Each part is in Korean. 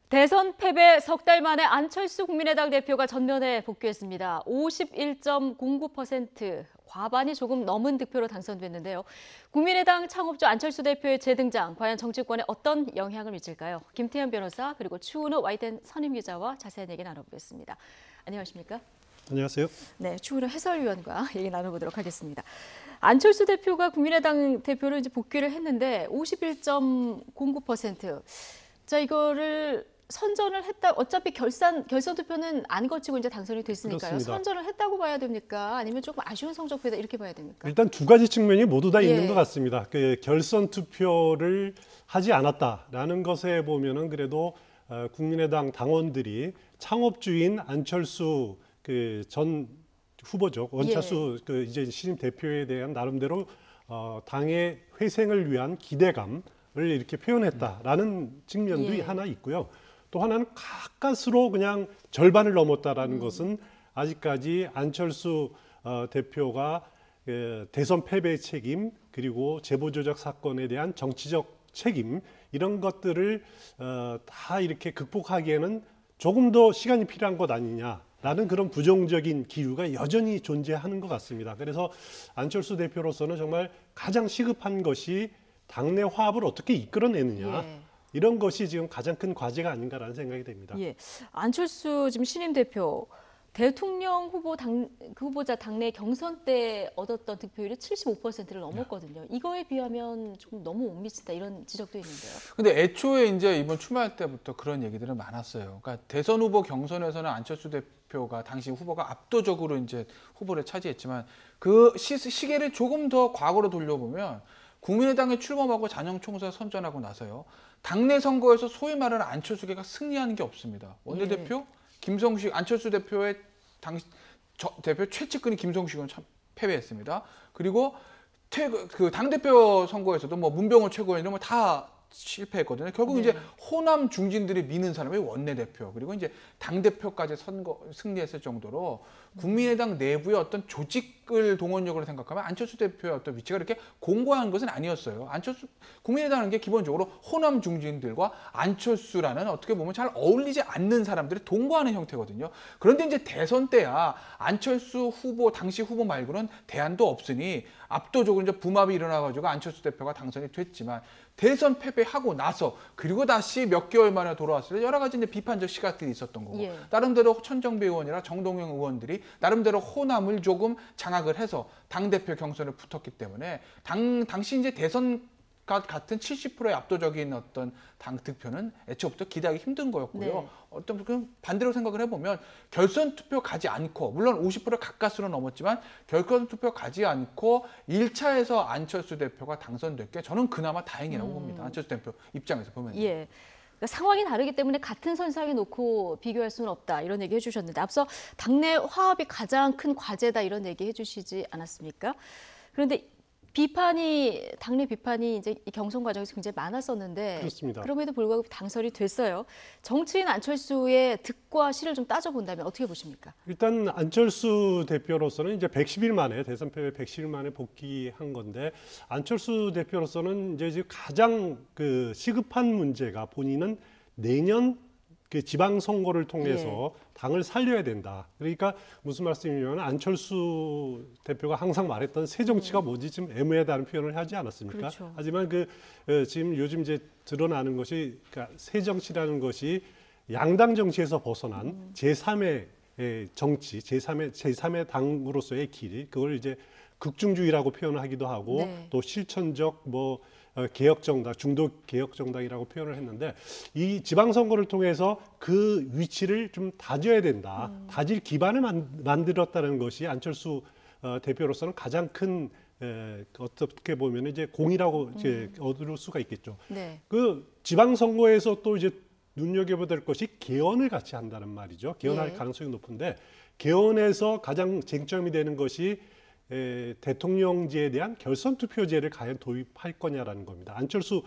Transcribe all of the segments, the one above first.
대선 패배 석 달 만에 안철수 국민의당 대표가 전면에 복귀했습니다. 51.09%, 과반이 조금 넘은 득표로 당선됐는데요. 국민의당 창업주 안철수 대표의 재등장, 과연 정치권에 어떤 영향을 미칠까요? 김태현 변호사 그리고 추은호 YTN 선임기자와 자세한 얘기 나눠보겠습니다. 안녕하십니까? 안녕하세요. 네, 추은호 해설위원과 얘기 나눠보도록 하겠습니다. 안철수 대표가 국민의당 대표로 이제 복귀를 했는데 51.09%. 자, 이거를 선전을 했다. 어차피 결선 투표는 안 거치고 이제 당선이 됐으니까요. 그렇습니다. 선전을 했다고 봐야 됩니까? 아니면 조금 아쉬운 성적표다 이렇게 봐야 됩니까? 일단 두 가지 측면이 모두 다 예. 있는 것 같습니다. 그 결선 투표를 하지 않았다라는 것에 보면은 그래도 국민의당 당원들이 창업주인 안철수 그 전 후보죠. 원차수 그 이제 신임 대표에 대한 나름대로 당의 회생을 위한 기대감을 이렇게 표현했다라는 측면도 하나 있고요. 또 하나는 가까스로 그냥 절반을 넘었다라는 것은 아직까지 안철수 대표가 대선 패배 책임 그리고 제보 조작 사건에 대한 정치적 책임 이런 것들을 다 이렇게 극복하기에는 조금 더 시간이 필요한 것 아니냐라는 그런 부정적인 기류가 여전히 존재하는 것 같습니다. 그래서 안철수 대표로서는 정말 가장 시급한 것이 당내 화합을 어떻게 이끌어내느냐. 이런 것이 지금 가장 큰 과제가 아닌가라는 생각이 됩니다. 예. 안철수 지금 신임 대표 대통령 후보자 당내 경선 때 얻었던 득표율이 75%를 넘었거든요. 이거에 비하면 조금 너무 못 미친다 이런 지적도 있는데요. 근데 애초에 이제 이번 출마할 때부터 그런 얘기들은 많았어요. 그러니까 대선 후보 경선에서는 안철수 대표가 당시 후보가 압도적으로 이제 후보를 차지했지만 그 시계를 조금 더 과거로 돌려보면 국민의당에 출범하고 잔영 총선 선전하고 나서요. 당내 선거에서 소위 말하는 안철수계가 승리하는 게 없습니다. 원내대표 김성식 안철수 대표의 당시 대표 최측근이 김성식은 참 패배했습니다. 그리고 그 당대표 선거에서도 뭐 문병호 최고위원 이런 거 다 실패했거든요. 결국 이제 호남 중진들이 미는 사람이 원내대표 그리고 이제 당대표까지 승리했을 정도로 국민의당 내부의 어떤 조직을 동원력으로 생각하면 안철수 대표의 어떤 위치가 이렇게 공고한 것은 아니었어요. 국민의당은 게 기본적으로 호남 중진들과 안철수라는 어떻게 보면 잘 어울리지 않는 사람들이 동거하는 형태거든요. 그런데 이제 대선 때야 안철수 후보 당시 후보 말고는 대안도 없으니 압도적으로 이제 붐압이 일어나가지고 안철수 대표가 당선이 됐지만 대선 패배하고 나서 그리고 다시 몇 개월 만에 돌아왔을 때 여러 가지 이제 비판적 시각들이 있었던 거고 나름대로 천정배 의원이랑 정동영 의원들이 나름대로 호남을 조금 장악을 해서 당대표 경선을 붙었기 때문에 당시 이제 대선 같은 70%의 압도적인 어떤 당 득표는 애초부터 기대하기 힘든 거였고요. 어떤 그 반대로 생각을 해보면 결선 투표 가지 않고 물론 50% 가까스로 넘었지만 결선 투표 가지 않고 1차에서 안철수 대표가 당선됐게 저는 그나마 다행이라고 봅니다. 안철수 대표 입장에서 보면. 그러니까 상황이 다르기 때문에 같은 선상에 놓고 비교할 수는 없다 이런 얘기 해주셨는데 앞서 당내 화합이 가장 큰 과제다 이런 얘기 해주시지 않았습니까? 그런데 당내 비판이 이제 이 경선 과정에서 굉장히 많았었는데 그렇습니다. 그럼에도 불구하고 당선이 됐어요. 정치인 안철수의 득과 실을 좀 따져본다면 어떻게 보십니까? 일단 안철수 대표로서는 이제 110일 만에 대선 패배 110일 만에 복귀한 건데 안철수 대표로서는 이제 가장 그 시급한 문제가 본인은 내년 그 지방선거를 통해서 당을 살려야 된다. 그러니까 무슨 말씀이냐면 안철수 대표가 항상 말했던 새 정치가 뭐지 좀 애매하다는 표현을 하지 않았습니까? 그렇죠. 하지만 지금 요즘 이제 드러나는 것이 그러니까 새 정치라는 것이 양당 정치에서 벗어난 제3의 정치, 제3의 당으로서의 길, 그걸 이제 극중주의라고 표현하기도 하고 또 실천적 개혁정당, 중도 개혁정당이라고 표현을 했는데 이 지방선거를 통해서 그 위치를 좀 다져야 된다. 다질 기반을 만들었다는 것이 안철수 대표로서는 가장 큰 어떻게 보면 이제 공이라고 이제 얻을 수가 있겠죠. 그 지방선거에서 또 이제 눈여겨봐야 될 것이 개헌을 같이 한다는 말이죠. 개헌할 가능성이 높은데 개헌에서 가장 쟁점이 되는 것이 대통령제에 대한 결선 투표제를 과연 도입할 거냐라는 겁니다. 안철수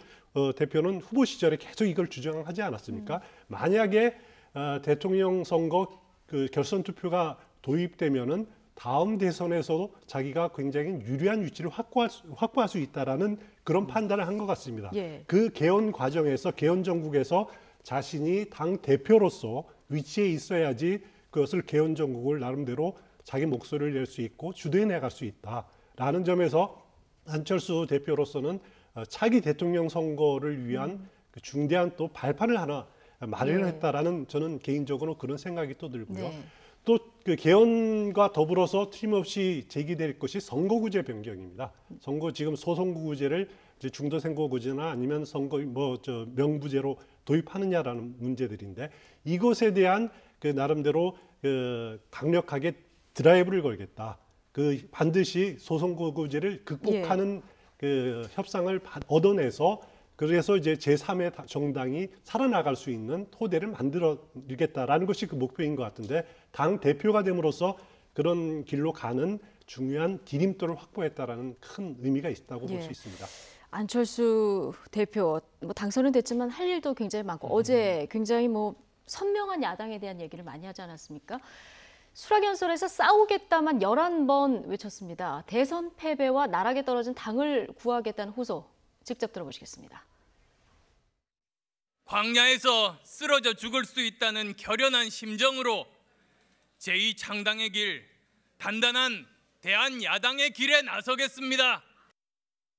대표는 후보 시절에 계속 이걸 주장하지 않았습니까? 만약에 대통령 선거 그 결선 투표가 도입되면은 다음 대선에서도 자기가 굉장히 유리한 위치를 확보할 수 있다라는 그런 판단을 한 것 같습니다. 그 개헌 과정에서 개헌 정국에서 자신이 당 대표로서 위치에 있어야지 그것을 개헌 정국을 나름대로 자기 목소리를 낼 수 있고 주도해 나갈 수 있다라는 점에서 안철수 대표로서는 차기 대통령 선거를 위한 그 중대한 또 발판을 하나 마련했다라는 저는 개인적으로 그런 생각이 또 들고요. 네. 또 그 개헌과 더불어서 틀림없이 제기될 것이 선거구제 변경입니다. 지금 소선거구제를 이제 중도선거구제나 아니면 명부제로 도입하느냐라는 문제들인데 이것에 대한 그 나름대로 강력하게 드라이브를 걸겠다. 그 반드시 소선거구제를 극복하는 그 협상을 얻어내서 그래서 이제 제3의 정당이 살아나갈 수 있는 토대를 만들어내겠다라는 것이 그 목표인 것 같은데 당 대표가 됨으로써 그런 길로 가는 중요한 디딤돌을 확보했다라는 큰 의미가 있다고 볼 수 있습니다. 안철수 대표 뭐 당선은 됐지만 할 일도 굉장히 많고 어제 굉장히 뭐 선명한 야당에 대한 얘기를 많이 하지 않았습니까? 수락연설에서 싸우겠다만 11번 외쳤습니다. 대선 패배와 나락에 떨어진 당을 구하겠다는 호소 직접 들어보시겠습니다. 광야에서 쓰러져 죽을 수 있다는 결연한 심정으로 제2창당의 길, 단단한 대한야당의 길에 나서겠습니다.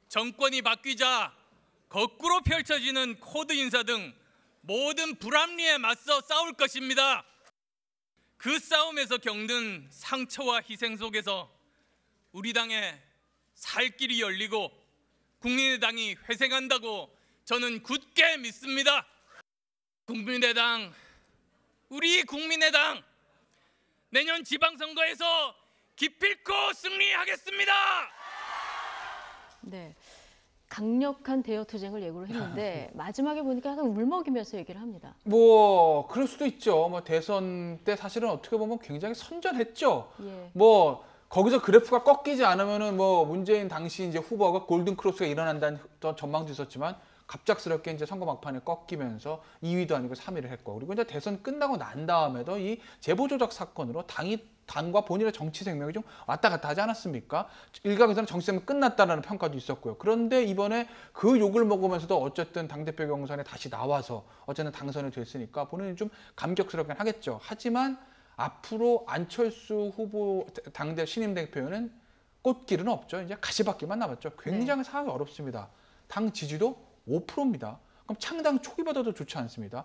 정권이 바뀌자 거꾸로 펼쳐지는 코드 인사 등 모든 불합리에 맞서 싸울 것입니다. 그 싸움에서 겪는 상처와 희생 속에서 우리 당의 살 길이 열리고 국민의당이 회생한다고 저는 굳게 믿습니다. 국민의당, 우리 국민의당 내년 지방선거에서 기필코 승리하겠습니다. 네, 강력한 대여 투쟁을 예고를 했는데 마지막에 보니까 약간 울먹이면서 얘기를 합니다. 뭐 그럴 수도 있죠. 뭐 대선 때 사실은 어떻게 보면 굉장히 선전했죠. 예. 뭐 거기서 그래프가 꺾이지 않으면은 뭐 문재인 당시 이제 후보가 골든 크로스가 일어난다는 전망도 있었지만 갑작스럽게 이제 선거 막판에 꺾이면서 2위도 아니고 3위를 했고 그리고 이제 대선 끝나고 난 다음에도 이 제보 조작 사건으로 당과 본인의 정치 생명이 좀 왔다 갔다 하지 않았습니까? 일각에서는 정치 생명 끝났다라는 평가도 있었고요. 그런데 이번에 그 욕을 먹으면서도 어쨌든 당대표 경선에 다시 나와서 어쨌든 당선이 됐으니까 본인이 좀 감격스럽긴 하겠죠. 하지만 앞으로 안철수 후보 당대 신임 대표는 꽃길은 없죠. 이제 가시밭길만 남았죠. 굉장히 상황이 어렵습니다. 당 지지도 5%입니다. 그럼 창당 초기보다도 좋지 않습니다.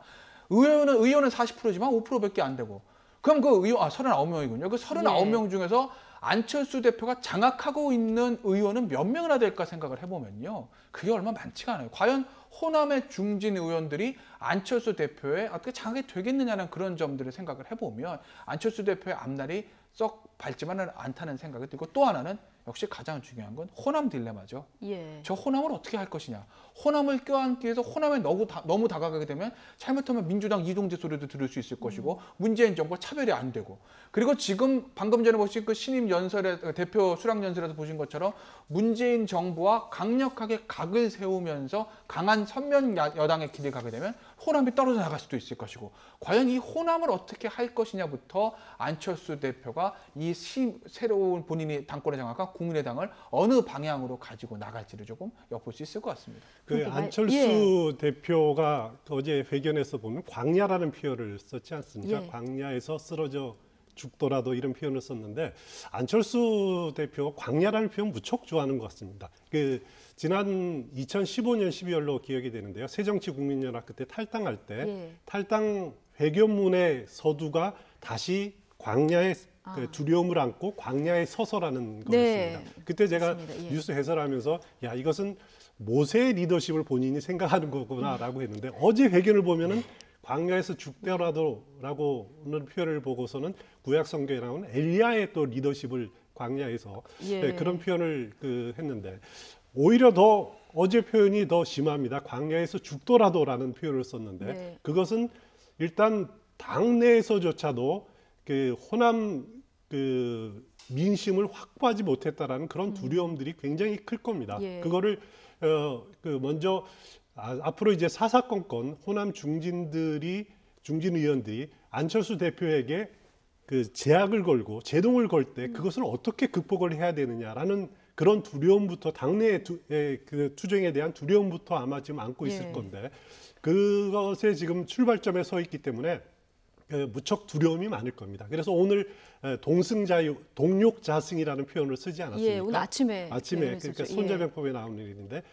의원은 40%지만 5%밖에 안 되고 그럼 그 의원 39명이군요. 그 39명 중에서 안철수 대표가 장악하고 있는 의원은 몇 명이나 될까 생각을 해보면요. 그게 얼마 많지가 않아요. 과연 호남의 중진 의원들이 안철수 대표에 어떻게 장악이 되겠느냐는 그런 점들을 생각을 해보면 안철수 대표의 앞날이 썩 밝지만은 않다는 생각이 들고 또 하나는 역시 가장 중요한 건 호남 딜레마죠. 예. 저 호남을 어떻게 할 것이냐. 호남을 껴안기 위해서 호남에 너무 다가가게 되면 잘못하면 민주당 이동재 소리도 들을 수 있을 것이고 문재인 정부가 차별이 안 되고 그리고 지금 방금 전에 보신 그 신임 연설에 대표 수락 연설에서 보신 것처럼 문재인 정부와 강력하게 각을 세우면서 강한 선면 여당의 길을 가게 되면 호남이 떨어져 나갈 수도 있을 것이고 과연 이 호남을 어떻게 할 것이냐부터 안철수 대표가 이 새로운 본인이 당권에 장악한 국민의당을 어느 방향으로 가지고 나갈지를 조금 엿볼 수 있을 것 같습니다. 그 안철수 대표가 어제 회견에서 보면 광야라는 표현을 썼지 않습니까? 예. 광야에서 쓰러져 죽더라도 이런 표현을 썼는데 안철수 대표가 광야라는 표현 무척 좋아하는 것 같습니다. 그 지난 2015년 12월로 기억이 되는데요. 새정치국민연합 그때 탈당할 때 탈당 회견문의 서두가 다시 광야의 그 두려움을 안고 광야에 서서라는 거였습니다. 그때 제가 뉴스 해설하면서 야 이것은 모세의 리더십을 본인이 생각하는 거구나라고 했는데 어제 회견을 보면은 광야에서 죽더라도라고는 표현을 보고서는 구약 성경에 나오는 엘리야의 또 리더십을 광야에서 그런 표현을 했는데 오히려 더 어제 표현이 더 심합니다. 광야에서 죽더라도라는 표현을 썼는데 그것은 일단 당내에서조차도 그 호남 그 민심을 확보하지 못했다라는 그런 두려움들이 굉장히 클 겁니다. 그거를 먼저 앞으로 이제 사사건건 호남 중진 의원들이 안철수 대표에게 그 제약을 걸고 제동을 걸 때 그것을 어떻게 극복을 해야 되느냐라는 그런 두려움부터 당내의 그 투쟁에 대한 두려움부터 아마 지금 안고 있을 예. 건데 그것에 지금 출발점에 서 있기 때문에 무척 두려움이 많을 겁니다. 그래서 오늘 동욕자승이라는 표현을 쓰지 않았습니까? 예, 오늘 아침에 그러니까 있었죠. 손자병법에 나오는 일인데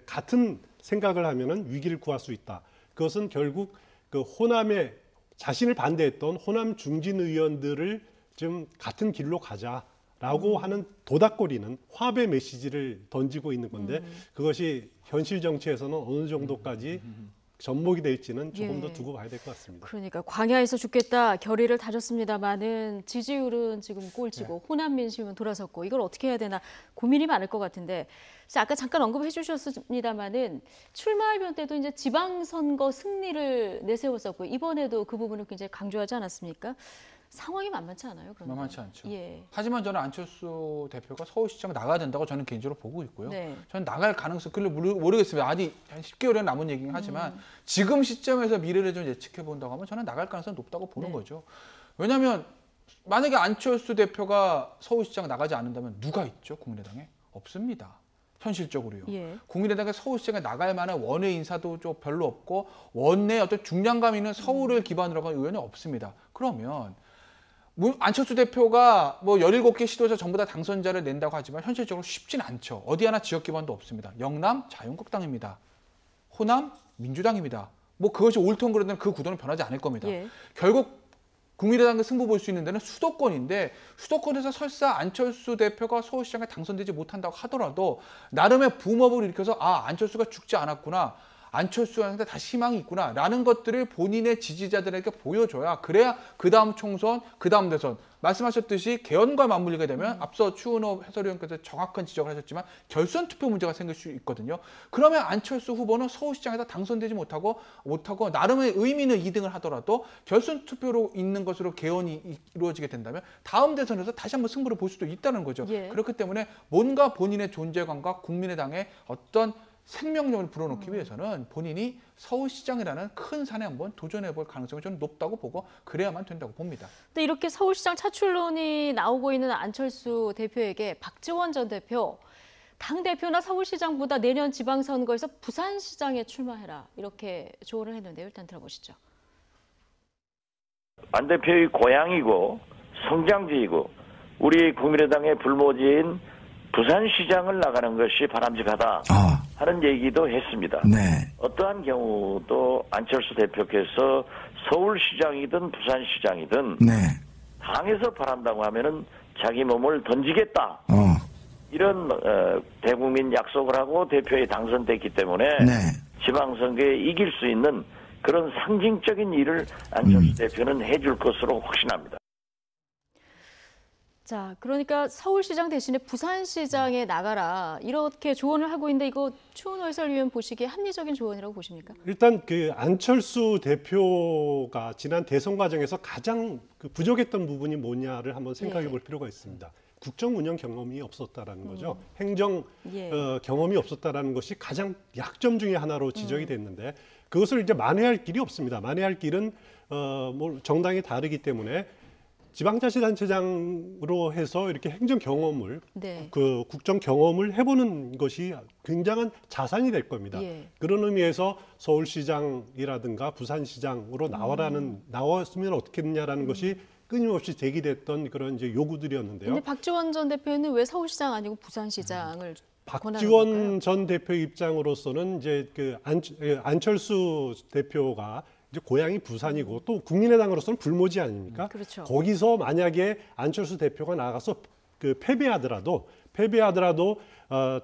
같은 생각을 하면은 위기를 구할 수 있다. 그것은 결국 그 호남에 자신을 반대했던 호남 중진 의원들을 좀 같은 길로 가자라고 하는 도닥거리는 화합의 메시지를 던지고 있는 건데 그것이 현실 정치에서는 어느 정도까지 접목이 될지는 조금 더 예. 두고 봐야 될 것 같습니다. 그러니까 광야에서 죽겠다 결의를 다졌습니다마는 지지율은 지금 꼴찌고 호남 민심은 돌아섰고 이걸 어떻게 해야 되나 고민이 많을 것 같은데 아까 잠깐 언급해 주셨습니다마는 출마할 때도 이제 지방선거 승리를 내세웠었고 이번에도 그 부분을 굉장히 강조하지 않았습니까? 상황이 만만치 않아요. 그런데. 만만치 않죠. 예. 하지만 저는 안철수 대표가 서울시장 나가야 된다고 저는 개인적으로 보고 있고요. 네. 저는 나갈 가능성 별로 모르겠습니다. 아직 한 10개월에 남은 얘기긴 하지만 지금 시점에서 미래를 좀 예측해 본다고 하면 저는 나갈 가능성이 높다고 보는 네. 거죠. 왜냐하면 만약에 안철수 대표가 서울시장 나가지 않는다면 누가 있죠? 국민의당에? 없습니다. 현실적으로요. 예. 국민의당에 서울시장에 나갈 만한 원외 인사도 좀 별로 없고 원내 어떤 중량감 있는 서울을 기반으로 한 의원이 없습니다. 그러면 안철수 대표가 뭐 17개 시도에서 전부 다 당선자를 낸다고 하지만 현실적으로 쉽진 않죠. 어디 하나 지역 기반도 없습니다. 영남 자유한국당입니다. 호남 민주당입니다. 뭐 그것이 옳든 그르든 그 구도는 변하지 않을 겁니다. 예. 결국 국민의당과 승부 볼 수 있는 데는 수도권인데 수도권에서 설사 안철수 대표가 서울시장에 당선되지 못한다고 하더라도 나름의 붐업을 일으켜서 안철수가 죽지 않았구나. 안철수한테 다시 희망이 있구나라는 것들을 본인의 지지자들에게 보여줘야 그래야 그 다음 총선, 그 다음 대선 말씀하셨듯이 개헌과 맞물리게 되면 앞서 추은호 해설위원께서 정확한 지적을 하셨지만 결선 투표 문제가 생길 수 있거든요. 그러면 안철수 후보는 서울시장에서 당선되지 못하고 나름의 의미 있는 2등을 하더라도 결선 투표로 있는 것으로 개헌이 이루어지게 된다면 다음 대선에서 다시 한번 승부를 볼 수도 있다는 거죠. 예. 그렇기 때문에 뭔가 본인의 존재감과 국민의당의 어떤 생명력을 불어넣기 위해서는 본인이 서울시장이라는 큰 산에 한번 도전해볼 가능성이 좀 높다고 보고 그래야만 된다고 봅니다. 근데 이렇게 서울시장 차출론이 나오고 있는 안철수 대표에게 박지원 전 대표, 당대표나 서울시장보다 내년 지방선거에서 부산시장에 출마해라 이렇게 조언을 했는데요. 일단 들어보시죠. 안 대표의 고향이고 성장지이고 우리 국민의당의 불모지인 부산시장을 나가는 것이 바람직하다 하는 얘기도 했습니다. 네. 어떠한 경우도 안철수 대표께서 서울시장이든 부산시장이든 네. 당에서 바란다고 하면은 자기 몸을 던지겠다. 이런 대국민 약속을 하고 대표에 당선됐기 때문에 네. 지방선거에 이길 수 있는 그런 상징적인 일을 안철수 대표는 해줄 것으로 확신합니다. 자, 그러니까 서울시장 대신에 부산시장에 나가라 이렇게 조언을 하고 있는데 이거 추은호 해설위원 보시기에 합리적인 조언이라고 보십니까? 일단 그 안철수 대표가 지난 대선 과정에서 가장 그 부족했던 부분이 뭐냐를 한번 생각해 볼 필요가 있습니다. 국정 운영 경험이 없었다라는 거죠. 행정 예. 경험이 없었다라는 것이 가장 약점 중에 하나로 지적이 됐는데 그것을 이제 만회할 길이 없습니다. 만회할 길은 뭐 정당이 다르기 때문에 지방자치단체장으로 해서 이렇게 행정 경험을 네. 그 국정 경험을 해보는 것이 굉장한 자산이 될 겁니다. 예. 그런 의미에서 서울시장이라든가 부산시장으로 나왔으면 어떻겠느냐라는 것이 끊임없이 제기됐던 그런 이제 요구들이었는데요. 근데 박지원 전 대표는 왜 서울시장 아니고 부산시장을 권하는 박지원 걸까요? 전 대표 입장으로서는 이제 그 안철수 대표가 이제 고향이 부산이고 또 국민의당으로서는 불모지 아닙니까? 그렇죠. 거기서 만약에 안철수 대표가 나가서 그 패배하더라도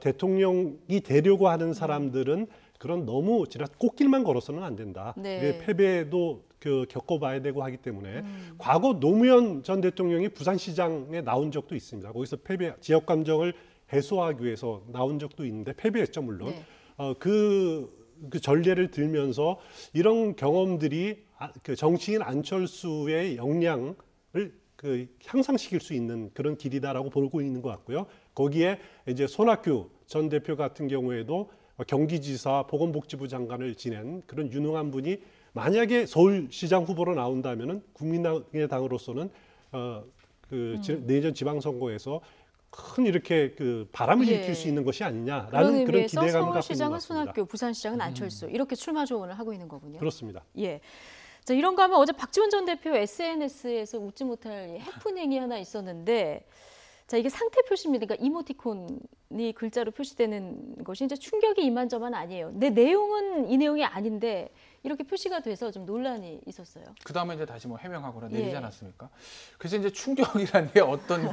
대통령이 되려고 하는 사람들은 그런 너무 꽃길만 걸어서는 안 된다. 네. 패배도 겪어봐야 되고 하기 때문에 과거 노무현 전 대통령이 부산시장에 나온 적도 있습니다. 거기서 지역 감정을 해소하기 위해서 나온 적도 있는데 패배했죠 물론. 네. 그 전례를 들면서 이런 경험들이 그 정치인 안철수의 역량을 향상시킬 수 있는 그런 길이다라고 보고 있는 것 같고요. 거기에 이제 손학규 전 대표 같은 경우에도 경기지사, 보건복지부 장관을 지낸 그런 유능한 분이 만약에 서울시장 후보로 나온다면은 국민의당으로서는 내년 지방선거에서 큰 이렇게 그 바람을 예. 일으킬 수 있는 것이 그런 아니냐라는 그런 의미에서 기대감을 갖고 있는 것 서울시장은 같습니다. 손학규, 부산시장은 안철수 이렇게 출마 조언을 하고 있는 거군요. 그렇습니다. 예. 자, 이런가 하면 어제 박지원 전 대표 SNS에서 웃지 못할 해프닝이 하나 있었는데, 자, 이게 상태 표시입니다. 그러니까 이모티콘이 글자로 표시되는 것이 이제 충격이 이만저만 아니에요. 내 내용은 이 내용이 아닌데 이렇게 표시가 돼서 좀 논란이 있었어요. 그 다음에 이제 다시 뭐 해명하거나 예. 내리지 않았습니까? 그래서 이제 충격이라는 게 어떤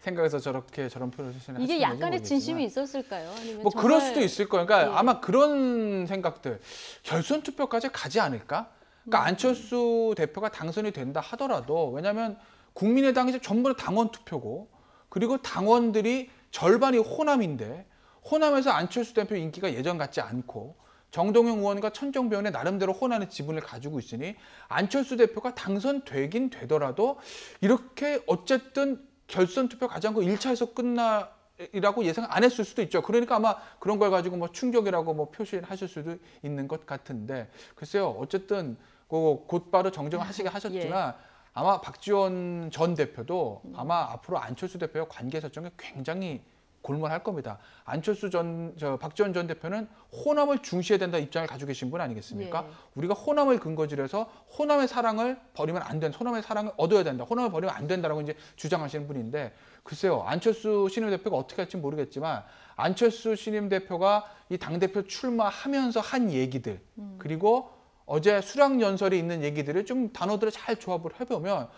생각에서 저런 표현을 하시는지 이게 약간의 모르겠지만. 진심이 있었을까요? 아니면 뭐 정말... 그럴 수도 있을 거예요. 그러니까 예. 아마 그런 생각들, 결선 투표까지 가지 않을까? 그러니까 안철수 대표가 당선이 된다 하더라도, 왜냐하면 국민의당이 이제 전부 다 당원 투표고, 그리고 당원들이 절반이 호남인데, 호남에서 안철수 대표 인기가 예전 같지 않고, 정동영 의원과 천정배 의원의 나름대로 호남의 지분을 가지고 있으니 안철수 대표가 당선되긴 되더라도 이렇게 어쨌든 결선 투표 가지 않고 1차에서 끝나리라고 예상 안 했을 수도 있죠. 그러니까 아마 그런 걸 가지고 뭐 충격이라고 뭐 표시하실 수도 있는 것 같은데, 글쎄요. 어쨌든 곧바로 정정을 하셨지만 아마 박지원 전 대표도 아마 앞으로 안철수 대표와 관계 설정에 굉장히 골몰할 겁니다. 박지원 전 대표는 호남을 중시해야 된다 입장을 가지고 계신 분 아니겠습니까? 예. 우리가 호남을 근거지로 해서 호남의 사랑을 버리면 안 된다. 호남의 사랑을 얻어야 된다. 호남을 버리면 안 된다라고 이제 주장하시는 분인데, 글쎄요. 안철수 신임 대표가 어떻게 할지 모르겠지만 안철수 신임 대표가 이 당대표 출마하면서 한 얘기들, 그리고 어제 수락연설에 있는 얘기들을 좀 단어들을 잘 조합을 해보면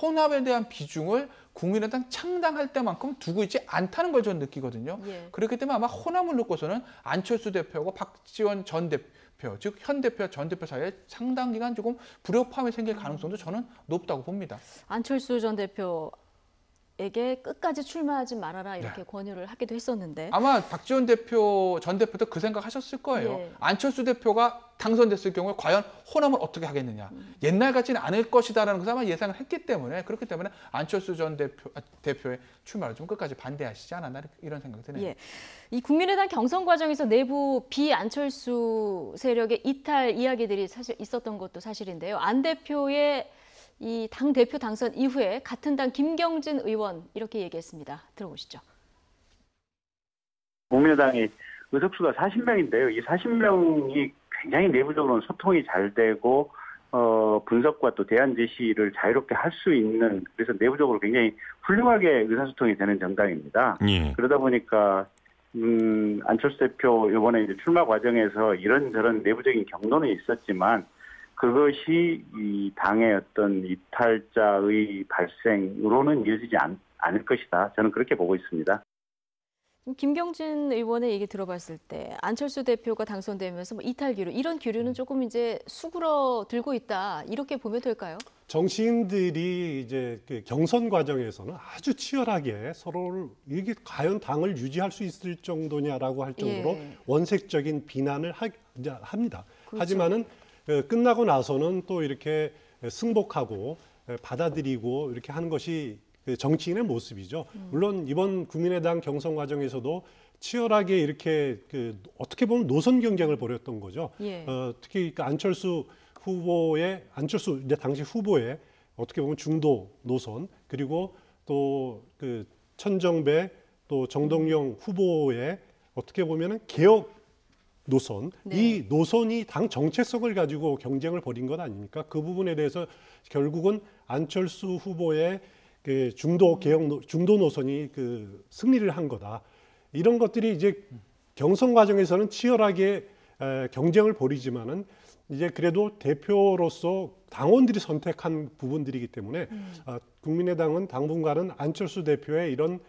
호남에 대한 비중을 국민의당 창당할 때만큼 두고 있지 않다는 걸 저는 느끼거든요. 예. 그렇기 때문에 아마 호남을 놓고서는 안철수 대표하고 박지원 전 대표, 즉 현 대표와 전 대표 사이에 상당 기간 조금 불협화음이 생길 가능성도 저는 높다고 봅니다. 안철수 전 대표에게 끝까지 출마하지 말아라 이렇게 권유를 하기도 했었는데, 아마 박지원 전 대표도 그 생각하셨을 거예요. 예. 안철수 대표가 당선됐을 경우에 과연 호남을 어떻게 하겠느냐. 옛날 같지는 않을 것이다라는 것을 아마 예상을 했기 때문에, 그렇기 때문에 안철수 전 대표의 출마를 좀 끝까지 반대하시지 않았나 이런 생각이 드네요. 예. 이 국민의당 경선 과정에서 내부 비안철수 세력의 이탈 이야기들이 사실 있었던 것도 사실인데요. 안 대표의 이 당 대표 당선 이후에 같은 당 김경진 의원 이렇게 얘기했습니다. 들어보시죠. 국민의당이 의석수가 40명인데요. 이 40명이 굉장히 내부적으로는 소통이 잘 되고 분석과 또 대안 제시를 자유롭게 할 수 있는, 그래서 내부적으로 굉장히 훌륭하게 의사소통이 되는 정당입니다. 예. 그러다 보니까 안철수 대표 이번에 이제 출마 과정에서 이런저런 내부적인 경로는 있었지만 그것이 이 당의 어떤 이탈자의 발생으로는 이어지지 않을 것이다. 저는 그렇게 보고 있습니다. 김경진 의원의 얘기 들어봤을 때 안철수 대표가 당선되면서 뭐 이탈 기류 이런 기류는 조금 이제 수그러들고 있다 이렇게 보면 될까요? 정치인들이 이제 그 경선 과정에서는 아주 치열하게 서로를 이게 과연 당을 유지할 수 있을 정도냐라고 할 정도로 예. 원색적인 비난을 합니다. 그렇죠. 하지만은 끝나고 나서는 또 이렇게 승복하고 받아들이고 이렇게 하는 것이 정치인의 모습이죠. 물론 이번 국민의당 경선 과정에서도 치열하게 이렇게 어떻게 보면 노선 경쟁을 벌였던 거죠. 예. 특히 안철수 이제 당시 후보의 어떻게 보면 중도 노선, 그리고 또 그 천정배 또 정동영 후보의 어떻게 보면은 개혁 노선, 네. 이 노선이 당 정체성을 가지고 경쟁을 벌인 것 아닙니까? 그 부분에 대해서 결국은 안철수 후보의 그 중도 노선이 그 승리를 한 거다. 이런 것들이 이제 경선 과정에서는 치열하게 경쟁을 벌이지만은 이제 그래도 대표로서 당원들이 선택한 부분들이기 때문에 국민의당은 당분간은 안철수 대표의 이런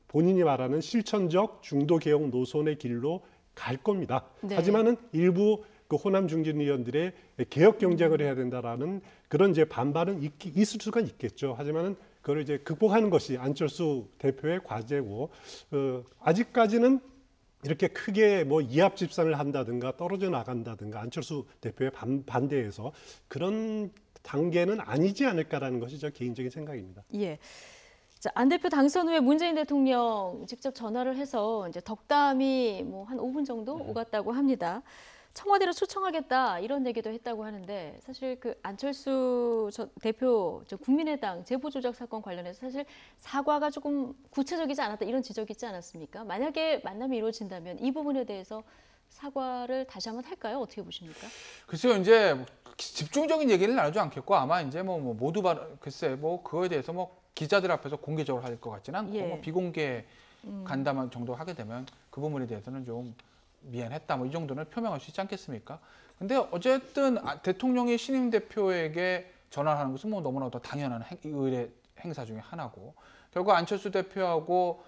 본인이 말하는 실천적 중도 개혁 노선의 길로 갈 겁니다. 네. 하지만은 일부 그 호남 중진 의원들의 개혁 경쟁을 해야 된다라는 그런 이제 반발은 있을 수가 있겠죠. 하지만은 그걸 이제 극복하는 것이 안철수 대표의 과제고, 아직까지는 이렇게 크게 뭐 이합 집산을 한다든가 떨어져 나간다든가 안철수 대표의 반대에서 그런 단계는 아니지 않을까라는 것이 저 개인적인 생각입니다. 예. 자, 안 대표 당선 후에 문재인 대통령 직접 전화를 해서 이제 덕담이 뭐 한 5분 정도 오갔다고 합니다. 청와대로 초청하겠다 이런 얘기도 했다고 하는데 사실 그 안철수 대표 국민의당 제보 조작 사건 관련해서 사실 사과가 조금 구체적이지 않았다 이런 지적이 있지 않았습니까? 만약에 만남이 이루어진다면 이 부분에 대해서 사과를 다시 한번 할까요? 어떻게 보십니까? 글쎄요, 이제 집중적인 얘기를 나누지 않겠고 아마 이제 뭐 모두 글쎄 뭐 그거에 대해서 뭐 기자들 앞에서 공개적으로 할 것 같지는 않고 예. 뭐 비공개 간담회 정도 하게 되면 그 부분에 대해서는 좀 미안했다 뭐 이 정도는 표명할 수 있지 않겠습니까? 근데 어쨌든 대통령이 신임 대표에게 전화하는 것은 뭐 너무나도 당연한 의례 행사 중에 하나고 결국 안철수 대표하고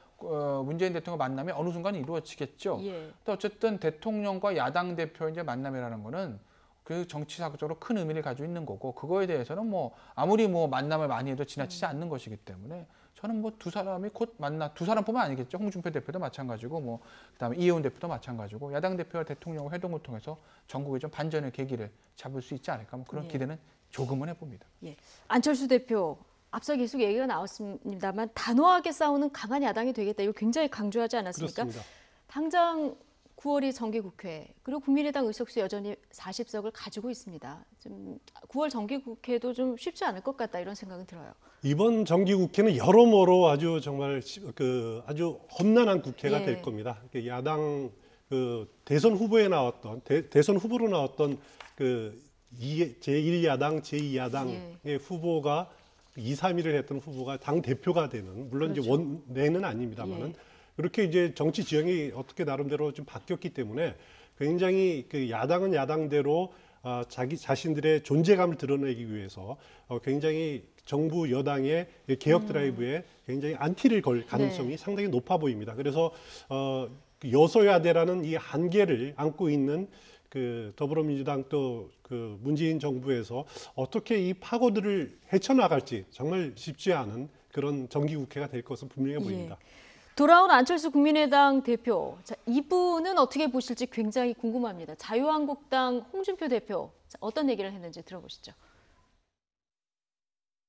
문재인 대통령 만남이 어느 순간 이루어지겠죠. 예. 근데 어쨌든 대통령과 야당 대표의 이제 만남이라는 거는 그 정치사적으로 큰 의미를 가지고 있는 거고 그거에 대해서는 뭐 아무리 뭐 만남을 많이 해도 지나치지 않는 것이기 때문에 저는 뭐 두 사람이 곧 두 사람뿐만 아니겠죠. 홍준표 대표도 마찬가지고 뭐 그다음에 이혜원 대표도 마찬가지고 야당 대표와 대통령 회동을 통해서 전국에 좀 반전의 계기를 잡을 수 있지 않을까 뭐 그런 예. 기대는 조금은 해봅니다. 예. 안철수 대표 앞서 계속 얘기가 나왔습니다만 단호하게 싸우는 강한 야당이 되겠다. 이거 굉장히 강조하지 않았습니까? 그렇습니다. 당장 9월이 정기국회 그리고 국민의당 의석수 여전히 40석을 가지고 있습니다. 좀 9월 정기국회도 좀 쉽지 않을 것 같다 이런 생각은 들어요. 이번 정기국회는 여러모로 아주 정말 아주 험난한 국회가 예. 될 겁니다. 야당 대선 후보에 나왔던 대선 후보로 나왔던 제1야당, 제2야당의 후보가 2, 3위를 했던 후보가 당 대표가 되는 물론 그렇죠. 이제 원내는 아닙니다만은 예. 그렇게 이제 정치 지형이 어떻게 나름대로 좀 바뀌었기 때문에 굉장히 야당은 야당대로 자기 자신들의 존재감을 드러내기 위해서 굉장히 정부 여당의 개혁 드라이브에 굉장히 안티를 걸 가능성이 네. 상당히 높아 보입니다. 그래서 여소야대라는 이 한계를 안고 있는 더불어민주당 또 문재인 정부에서 어떻게 이 파고들을 헤쳐나갈지 정말 쉽지 않은 그런 정기국회가 될 것은 분명해 보입니다. 예. 돌아온 안철수 국민의당 대표, 자, 이분은 어떻게 보실지 굉장히 궁금합니다. 자유한국당 홍준표 대표, 자, 어떤 얘기를 했는지 들어보시죠.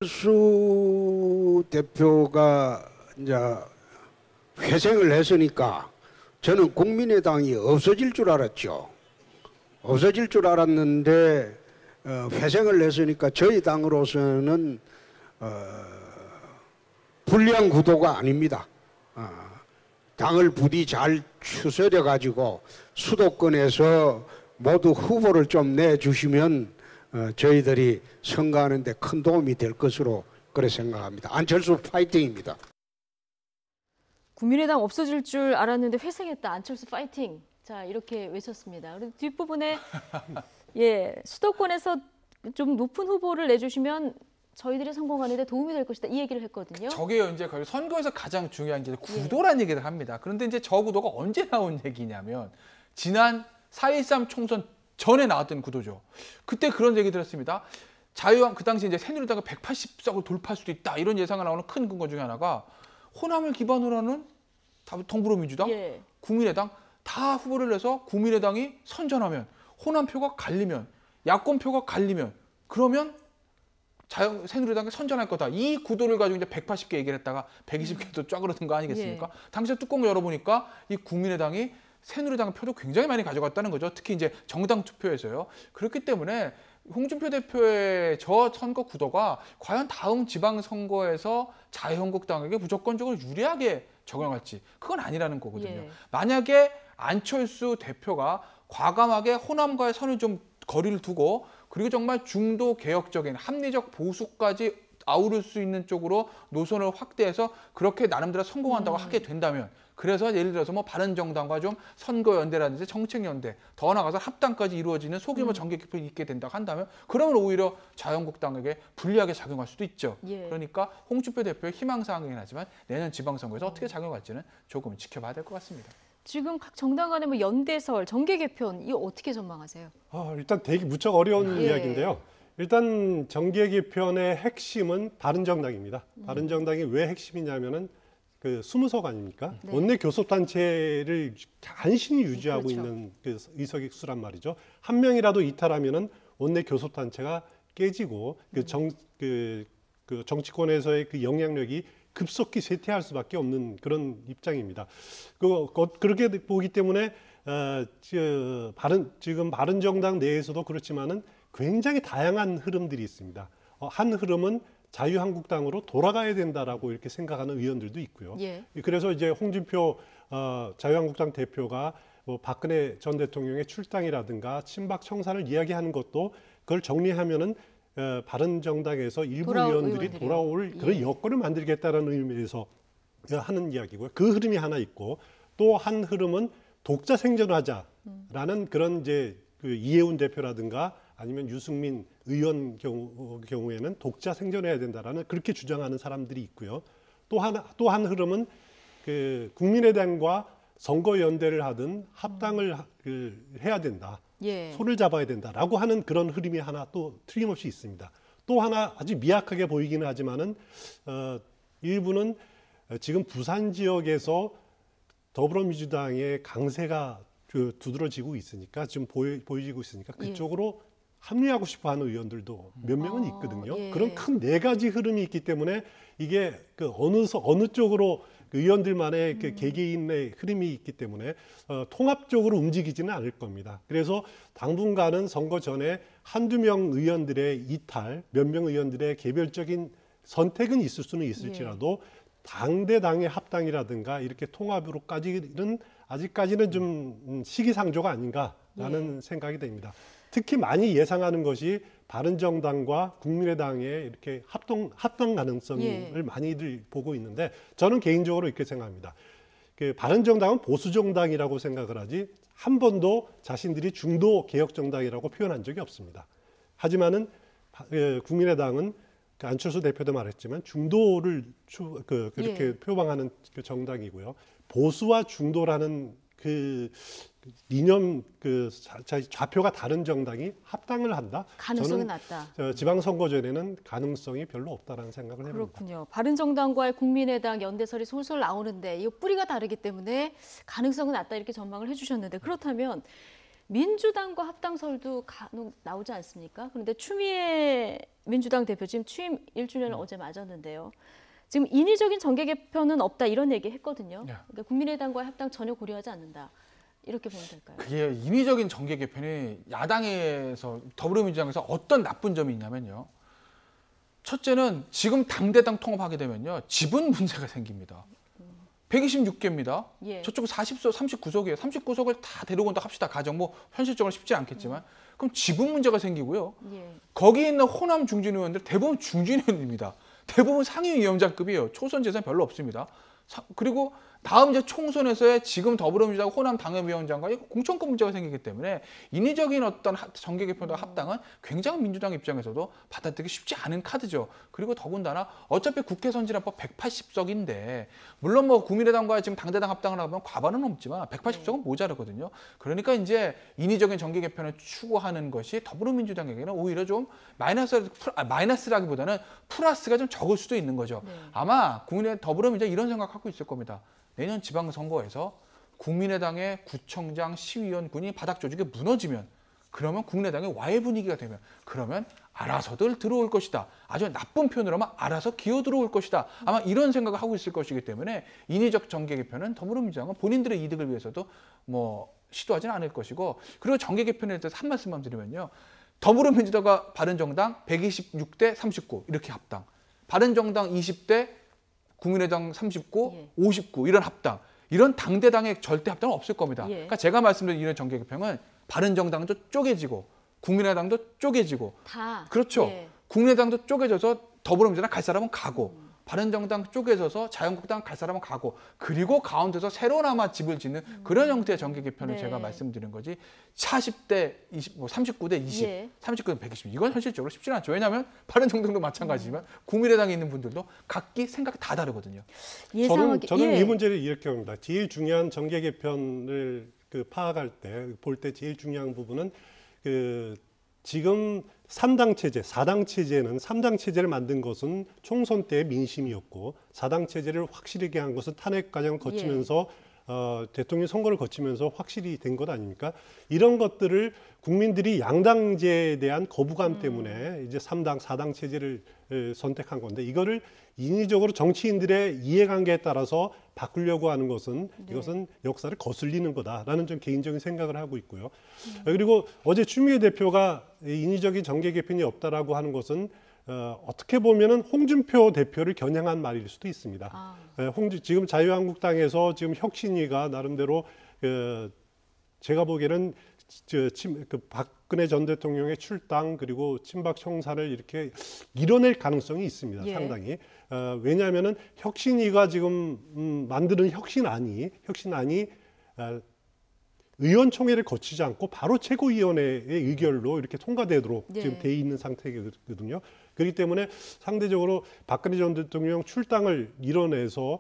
안철수 대표가 이제 회생을 했으니까 저는 국민의당이 없어질 줄 알았죠. 없어질 줄 알았는데 회생을 했으니까 저희 당으로서는 불리한 구도가 아닙니다. 당을 부디 잘 추스려 가지고 수도권에서 모두 후보를 좀 내주시면 저희들이 선거하는 데 큰 도움이 될 것으로 그렇게 생각합니다. 안철수 파이팅입니다. 국민의당 없어질 줄 알았는데 회생했다. 안철수 파이팅. 자, 이렇게 외쳤습니다. 그리고 뒷부분에 예, 수도권에서 좀 높은 후보를 내주시면 저희들이 성공하는 데 도움이 될 것이다. 이 얘기를 했거든요. 저게 이제 거의 선거에서 가장 중요한 게 구도란 얘기를 합니다. 그런데 이제 저 구도가 언제 나온 얘기냐면 지난 4.13 총선 전에 나왔던 구도죠. 그때 그런 얘기 들었습니다. 그 당시 이제 새누리당이 180석을 돌파할 수도 있다. 이런 예상이 나오는 큰 근거 중에 하나가 호남을 기반으로 하는 더불어민주당, 예. 국민의당 다 후보를 내서 국민의당이 선전하면 호남표가 갈리면 야권표가 갈리면 그러면 새누리당이 선전할 거다. 이 구도를 가지고 이제 180개 얘기를 했다가 120개도 쫙그러든 거 아니겠습니까? 예. 당시에 뚜껑을 열어보니까 이 국민의당이 새누리당 표도 굉장히 많이 가져갔다는 거죠. 특히 이제 정당 투표에서요. 그렇기 때문에 홍준표 대표의 저 선거 구도가 과연 다음 지방선거에서 자유한국당에게 무조건적으로 유리하게 적용할지 그건 아니라는 거거든요. 예. 만약에 안철수 대표가 과감하게 호남과의 선을 좀 거리를 두고 그리고 정말 중도 개혁적인 합리적 보수까지 아우를 수 있는 쪽으로 노선을 확대해서 그렇게 나름대로 성공한다고 하게 된다면 그래서 예를 들어서 뭐 바른정당과 좀 선거연대라든지 정책연대 더 나아가서 합당까지 이루어지는 소규모 정계개편이 있게 된다고 한다면 그러면 오히려 자유한국당에게 불리하게 작용할 수도 있죠. 예. 그러니까 홍준표 대표의 희망사항이긴 하지만 내년 지방선거에서 어떻게 작용할지는 조금 지켜봐야 될 것 같습니다. 지금 각 정당 간의 뭐 연대설, 정계 개편 이거 어떻게 전망하세요? 일단 되게 무척 어려운 예. 이야기인데요. 일단 정계 개편의 핵심은 바른정당입니다. 바른정당이 왜 핵심이냐면은 20석 아닙니까? 네. 원내 교섭단체를 간신히 유지하고 그렇죠. 있는 의석의 수란 말이죠. 한 명이라도 이탈하면은 원내 교섭단체가 깨지고 정치권에서의 그 영향력이 급속히 쇠퇴할 수밖에 없는 그런 입장입니다. 그렇게 보기 때문에 지금 바른정당 내에서도 그렇지만은 굉장히 다양한 흐름들이 있습니다. 한 흐름은 자유한국당으로 돌아가야 된다라고 이렇게 생각하는 의원들도 있고요. 예. 그래서 이제 홍준표 자유한국당 대표가 뭐 박근혜 전 대통령의 출당이라든가 친박 청산을 이야기하는 것도 그걸 정리하면은 바른정당에서 일부 의원들이 의원들이요. 돌아올 그런 예. 여건을 만들겠다라는 의미에서 하는 이야기고요. 그 흐름이 하나 있고 또 한 흐름은 독자 생존하자라는 그런 이제 그 이해운 대표라든가 아니면 유승민 의원 경우에는 독자 생존해야 된다라는 그렇게 주장하는 사람들이 있고요. 또 한 흐름은 그 국민의당과 선거 연대를 하든 합당을 해야 된다. 예. 손을 잡아야 된다라고 하는 그런 흐름이 하나 또 틀림없이 있습니다. 또 하나 아주 미약하게 보이기는 하지만은 일부는 지금 부산 지역에서 더불어민주당의 강세가 두드러지고 있으니까 지금 보여지고 있으니까 그쪽으로 합류하고 싶어하는 의원들도 몇 명은 있거든요. 예. 그런 큰 네 가지 흐름이 있기 때문에 이게 그 어느 쪽으로 그 의원들만의 그 개개인의 흐름이 있기 때문에 통합적으로 움직이지는 않을 겁니다. 그래서 당분간은 선거 전에 한두 명 의원들의 이탈, 몇 명 의원들의 개별적인 선택은 있을 수는 있을지라도 당대당의 합당이라든가 이렇게 통합으로까지는 아직까지는 좀 시기상조가 아닌가라는 생각이 됩니다. 특히 많이 예상하는 것이 바른정당과 국민의당의 이렇게 합당 가능성을 많이들 보고 있는데 저는 개인적으로 이렇게 생각합니다. 그 바른정당은 보수정당이라고 생각을 하지 한 번도 자신들이 중도 개혁정당이라고 표현한 적이 없습니다. 하지만은 국민의당은 안철수 대표도 말했지만 중도를 그렇게 표방하는 그 정당이고요. 보수와 중도라는 그 이념 좌표가 다른 정당이 합당을 한다. 가능성은 낮다. 지방선거 전에는 가능성이 별로 없다라는 생각을 해봅니다. 그렇군요. 바른정당과의 국민의당 연대설이 솔솔 나오는데 이 뿌리가 다르기 때문에 가능성은 낮다 이렇게 전망을 해주셨는데 그렇다면 민주당과 합당설도 간혹 나오지 않습니까? 그런데 추미애 민주당 대표 지금 취임 1주년을 어제 맞았는데요. 지금 인위적인 정계 개편은 없다 이런 얘기 했거든요. 그러니까 국민의당과의 합당 전혀 고려하지 않는다. 이렇게 보면 될까요? 그게 인위적인 정계 개편이 야당에서 더불어민주당에서 어떤 나쁜 점이 있냐면요. 첫째는 지금 당대당 통합하게 되면요. 지분 문제가 생깁니다. 126개입니다. 저쪽은 39석이에요. 39석을 다 데리고 온다 합시다. 가정 뭐 현실적으로 쉽지 않겠지만 그럼 지분 문제가 생기고요. 거기 있는 호남 중진 의원들 대부분 중진 의원입니다. 대부분 상임위원장급이에요. 초선 재산 별로 없습니다. 그리고 다음 이제 총선에서의 지금 더불어민주당 호남 당협위원장과 공천권 문제가 생기기 때문에 인위적인 어떤 정계 개편과 합당은 굉장히 민주당 입장에서도 받아들이기 쉽지 않은 카드죠. 그리고 더군다나 어차피 국회 선진화법 180석인데 물론 뭐 국민의당과 지금 당대당 합당을 하면 과반은 넘지만 180석은 모자르거든요. 그러니까 이제 인위적인 정계 개편을 추구하는 것이 더불어민주당에게는 오히려 좀 마이너스라기보다는 플러스가 좀 적을 수도 있는 거죠. 아마 더불어민주당 이런 생각하고 있을 겁니다. 내년 지방선거에서 국민의당의 구청장, 시의원군이 바닥 조직이 무너지면 그러면 국민의당의 와해 분위기가 되면 그러면 알아서들 들어올 것이다. 아주 나쁜 표현으로 하면 알아서 기어 들어올 것이다. 아마 이런 생각을 하고 있을 것이기 때문에 인위적 정계 개편은 더불어민주당은 본인들의 이득을 위해서도 뭐 시도하지는 않을 것이고 그리고 정계 개편에 대해서 한 말씀만 드리면요. 더불어민주당과 바른정당 126대 39 이렇게 합당. 바른정당 20대 국민의당 39, 59 이런 합당. 이런 당대당의 절대 합당은 없을 겁니다. 그러니까 제가 말씀드린 이런 정계 개편은 바른정당도 쪼개지고 국민의당도 쪼개지고 그렇죠. 국민의당도 쪼개져서 더불어민주당 갈 사람은 가고 바른정당 쪼개져서 자유한국당 갈 사람은 가고 그리고 가운데서 새로운 아마 집을 짓는 그런 형태의 정계 개편을 제가 말씀드린 거지 40대 20, 뭐 39대 20, 39대 120 이건 현실적으로 쉽지는 않죠. 왜냐하면 바른정당도 마찬가지지만 국민의당에 있는 분들도 각기 생각이 다 다르거든요. 저는 이 문제를 이렇게 봅니다. 제일 중요한 정계 개편을 파악할 때 볼 때 제일 중요한 부분은 지금 3당 체제, 4당 체제는 3당 체제를 만든 것은 총선 때의 민심이었고 4당 체제를 확실하게 한 것은 탄핵 과정을 거치면서 대통령 선거를 거치면서 확실히 된 것 아닙니까? 이런 것들을 국민들이 양당제에 대한 거부감 때문에 이제 3당, 4당 체제를 선택한 건데 이거를 인위적으로 정치인들의 이해관계에 따라서 바꾸려고 하는 것은 이것은 역사를 거슬리는 거다라는 좀 개인적인 생각을 하고 있고요. 그리고 어제 추미애 대표가 인위적인 정계 개편이 없다라고 하는 것은 어떻게 보면은 홍준표 대표를 겨냥한 말일 수도 있습니다. 지금 자유한국당에서 지금 혁신위가 나름대로 제가 보기에는 박근혜 전 대통령의 출당 그리고 친박 형사를 이렇게 이뤄낼 가능성이 있습니다. 예. 상당히. 왜냐하면은 혁신위가 지금 만드는 혁신안이 의원총회를 거치지 않고 바로 최고위원회의 의결로 이렇게 통과되도록 예. 지금 돼 있는 상태거든요. 그렇기 때문에 상대적으로 박근혜 전 대통령 출당을 이뤄내서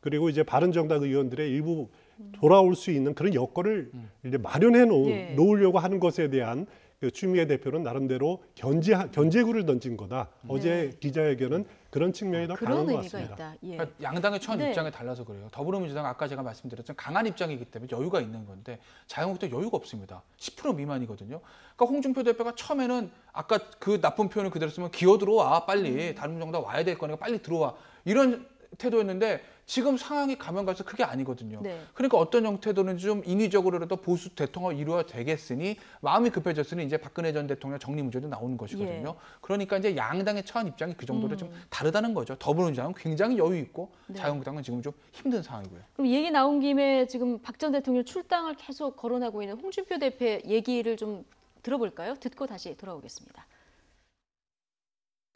그리고 이제 바른정당 의원들의 일부 돌아올 수 있는 그런 여건을 이제 마련해 예. 놓으려고 하는 것에 대한 그 추미애 대표는 나름대로 견제구를 던진 거다. 어제 기자회견은 그런 측면이 더 강한 그런 것 의미가 같습니다. 있다. 예. 그러니까 양당의 처한 네. 입장이 달라서 그래요. 더불어민주당 아까 제가 말씀드렸던 강한 입장이기 때문에 여유가 있는 건데 자유한국당 여유가 없습니다. 10% 미만이거든요. 그러니까 홍준표 대표가 처음에는 아까 그 나쁜 표현을 그대로 쓰면 기어 들어와 빨리 다른 정당 와야 될 거니까 빨리 들어와 이런 태도였는데 지금 상황이 가면 갈수록 그게 아니거든요. 네. 그러니까 어떤 형태로는 좀 인위적으로라도 보수 대통합이 이루어야 되겠으니 마음이 급해졌으니 이제 박근혜 전 대통령 정리 문제도 나오는 것이거든요. 예. 그러니까 이제 양당의 처한 입장이 그 정도로 좀 다르다는 거죠. 더불어민주당은 굉장히 여유 있고 네. 자유한국당은 지금 좀 힘든 상황이고요. 그럼 얘기 나온 김에 지금 박 전 대통령 출당을 계속 거론하고 있는 홍준표 대표의 얘기를 좀 들어볼까요? 듣고 다시 돌아오겠습니다.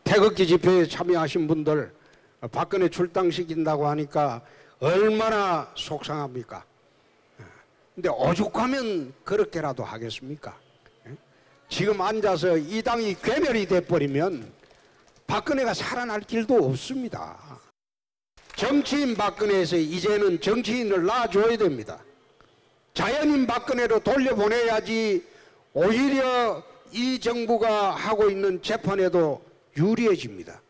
태극기 집회에 참여하신 분들 박근혜 출당시킨다고 하니까 얼마나 속상합니까? 근데 오죽하면 그렇게라도 하겠습니까? 지금 앉아서 이 당이 괴멸이 돼버리면 박근혜가 살아날 길도 없습니다. 정치인 박근혜에서 이제는 정치인을 낳아줘야 됩니다. 자연인 박근혜로 돌려보내야지 오히려 이 정부가 하고 있는 재판에도 유리해집니다.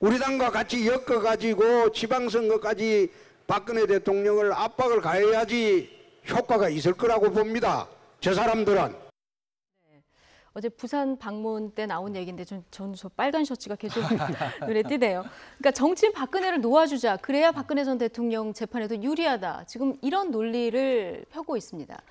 우리 당과 같이 엮어가지고 지방선거까지 박근혜 대통령을 압박을 가해야지 효과가 있을 거라고 봅니다. 저 사람들은. 어제 부산 방문 때 나온 얘기인데 저는 저 빨간 셔츠가 계속 눈에 띄네요. 그러니까 정치인 박근혜를 놓아주자. 그래야 박근혜 전 대통령 재판에도 유리하다. 지금 이런 논리를 펴고 있습니다.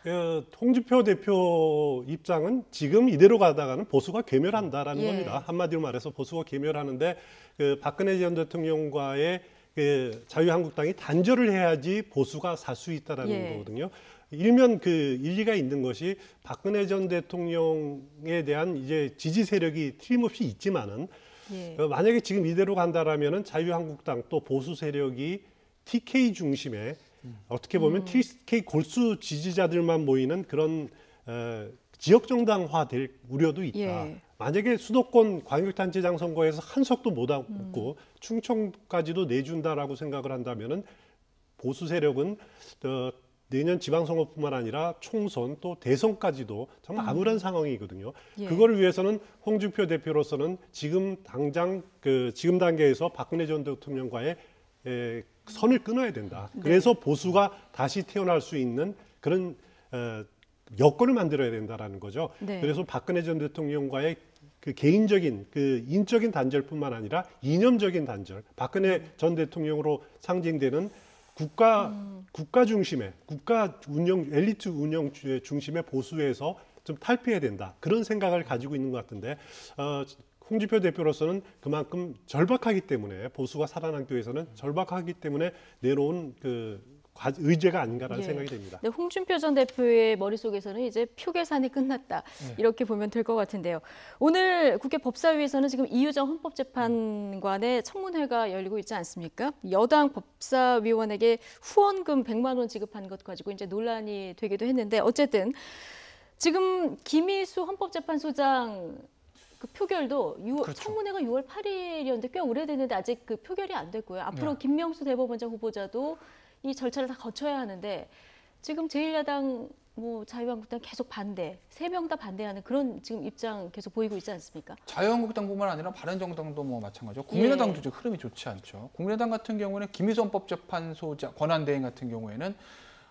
홍준표 대표 입장은 지금 이대로 가다가는 보수가 괴멸한다라는 예. 겁니다. 한마디로 말해서 보수가 괴멸하는데 그 박근혜 전 대통령과의 그 자유한국당이 단절을 해야지 보수가 살 수 있다라는 예. 거거든요. 일면 그 일리가 있는 것이 박근혜 전 대통령에 대한 이제 지지 세력이 틀림없이 있지만은 예. 만약에 지금 이대로 간다라면은 자유한국당 또 보수 세력이 TK 중심의 어떻게 보면 TK 골수 지지자들만 모이는 그런 지역 정당화될 우려도 있다. 예. 만약에 수도권 광역단체장 선거에서 한 석도 못 얻고 충청까지도 내준다라고 생각을 한다면은 보수 세력은 내년 지방선거뿐만 아니라 총선 또 대선까지도 정말 암울한 상황이거든요. 예. 그걸 위해서는 홍준표 대표로서는 지금 당장 지금 단계에서 박근혜 전 대통령과의 선을 끊어야 된다. 그래서 보수가 다시 태어날 수 있는 그런 여건을 만들어야 된다라는 거죠. 네. 그래서 박근혜 전 대통령과의 그 개인적인 그 인적인 단절뿐만 아니라 이념적인 단절, 박근혜 전 대통령으로 상징되는 국가 중심의 국가 운영 엘리트 운영 중심의 보수에서 좀 탈피해야 된다. 그런 생각을 가지고 있는 것 같은데 홍준표 대표로서는 그만큼 절박하기 때문에 보수가 살아남기 위해서는 절박하기 때문에 내놓은 그 의제가 아닌가라는 예. 생각이 됩니다. 근데 홍준표 전 대표의 머릿속에서는 이제 표 계산이 끝났다. 이렇게 보면 될 것 같은데요. 오늘 국회 법사위에서는 지금 이유정 헌법재판관의 청문회가 열리고 있지 않습니까? 여당 법사위원에게 후원금 100만 원 지급한 것 가지고 이제 논란이 되기도 했는데 어쨌든 지금 김희수 헌법재판소장 그 표결도 그렇죠. 청문회가 6월 8일이었는데 꽤 오래됐는데 아직 그 표결이 안 됐고요. 앞으로 네. 김명수 대법원장 후보자도 이 절차를 다 거쳐야 하는데 지금 제1야당 자유한국당 계속 반대, 3명 다 반대하는 그런 지금 입장 계속 보이고 있지 않습니까? 자유한국당뿐만 아니라 바른정당도 마찬가지죠. 국민의당도 예. 지금 흐름이 좋지 않죠. 국민의당 같은 경우에는 김희수 헌법재판소장 권한대행 같은 경우에는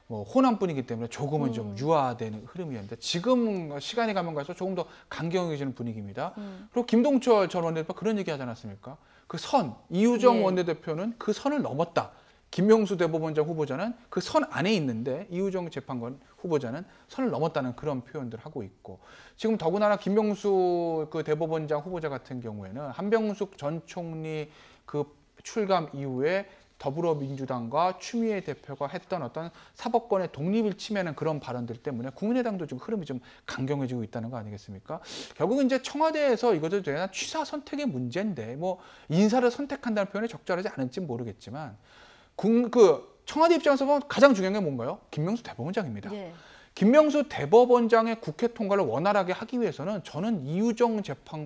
호남뿐이기 때문에 조금은 좀 유화되는 흐름이었는데 지금 시간이 가면 갈수록 조금 더 강경해지는 분위기입니다. 그리고 김동철 전 원내대표 그런 얘기 하지 않았습니까? 그 선, 이유정 예. 원내대표는 그 선을 넘었다. 김명수 대법원장 후보자는 그 선 안에 있는데 이우정 재판관 후보자는 선을 넘었다는 그런 표현들을 하고 있고, 지금 더군다나 김명수 그 대법원장 후보자 같은 경우에는 한병숙 전 총리 그 출감 이후에 더불어민주당과 추미애 대표가 했던 어떤 사법권의 독립을 침해하는 그런 발언들 때문에 국민의당도 지금 흐름이 좀 강경해지고 있다는 거 아니겠습니까? 결국은 이제 청와대에서 이것도 대한 취사 선택의 문제인데, 뭐 인사를 선택한다는 표현이 적절하지 않을지 모르겠지만, 그 청와대 입장에서 보면 가장 중요한 게 뭔가요? 김명수 대법원장입니다. 예. 김명수 대법원장의 국회 통과를 원활하게 하기 위해서는 저는 이우정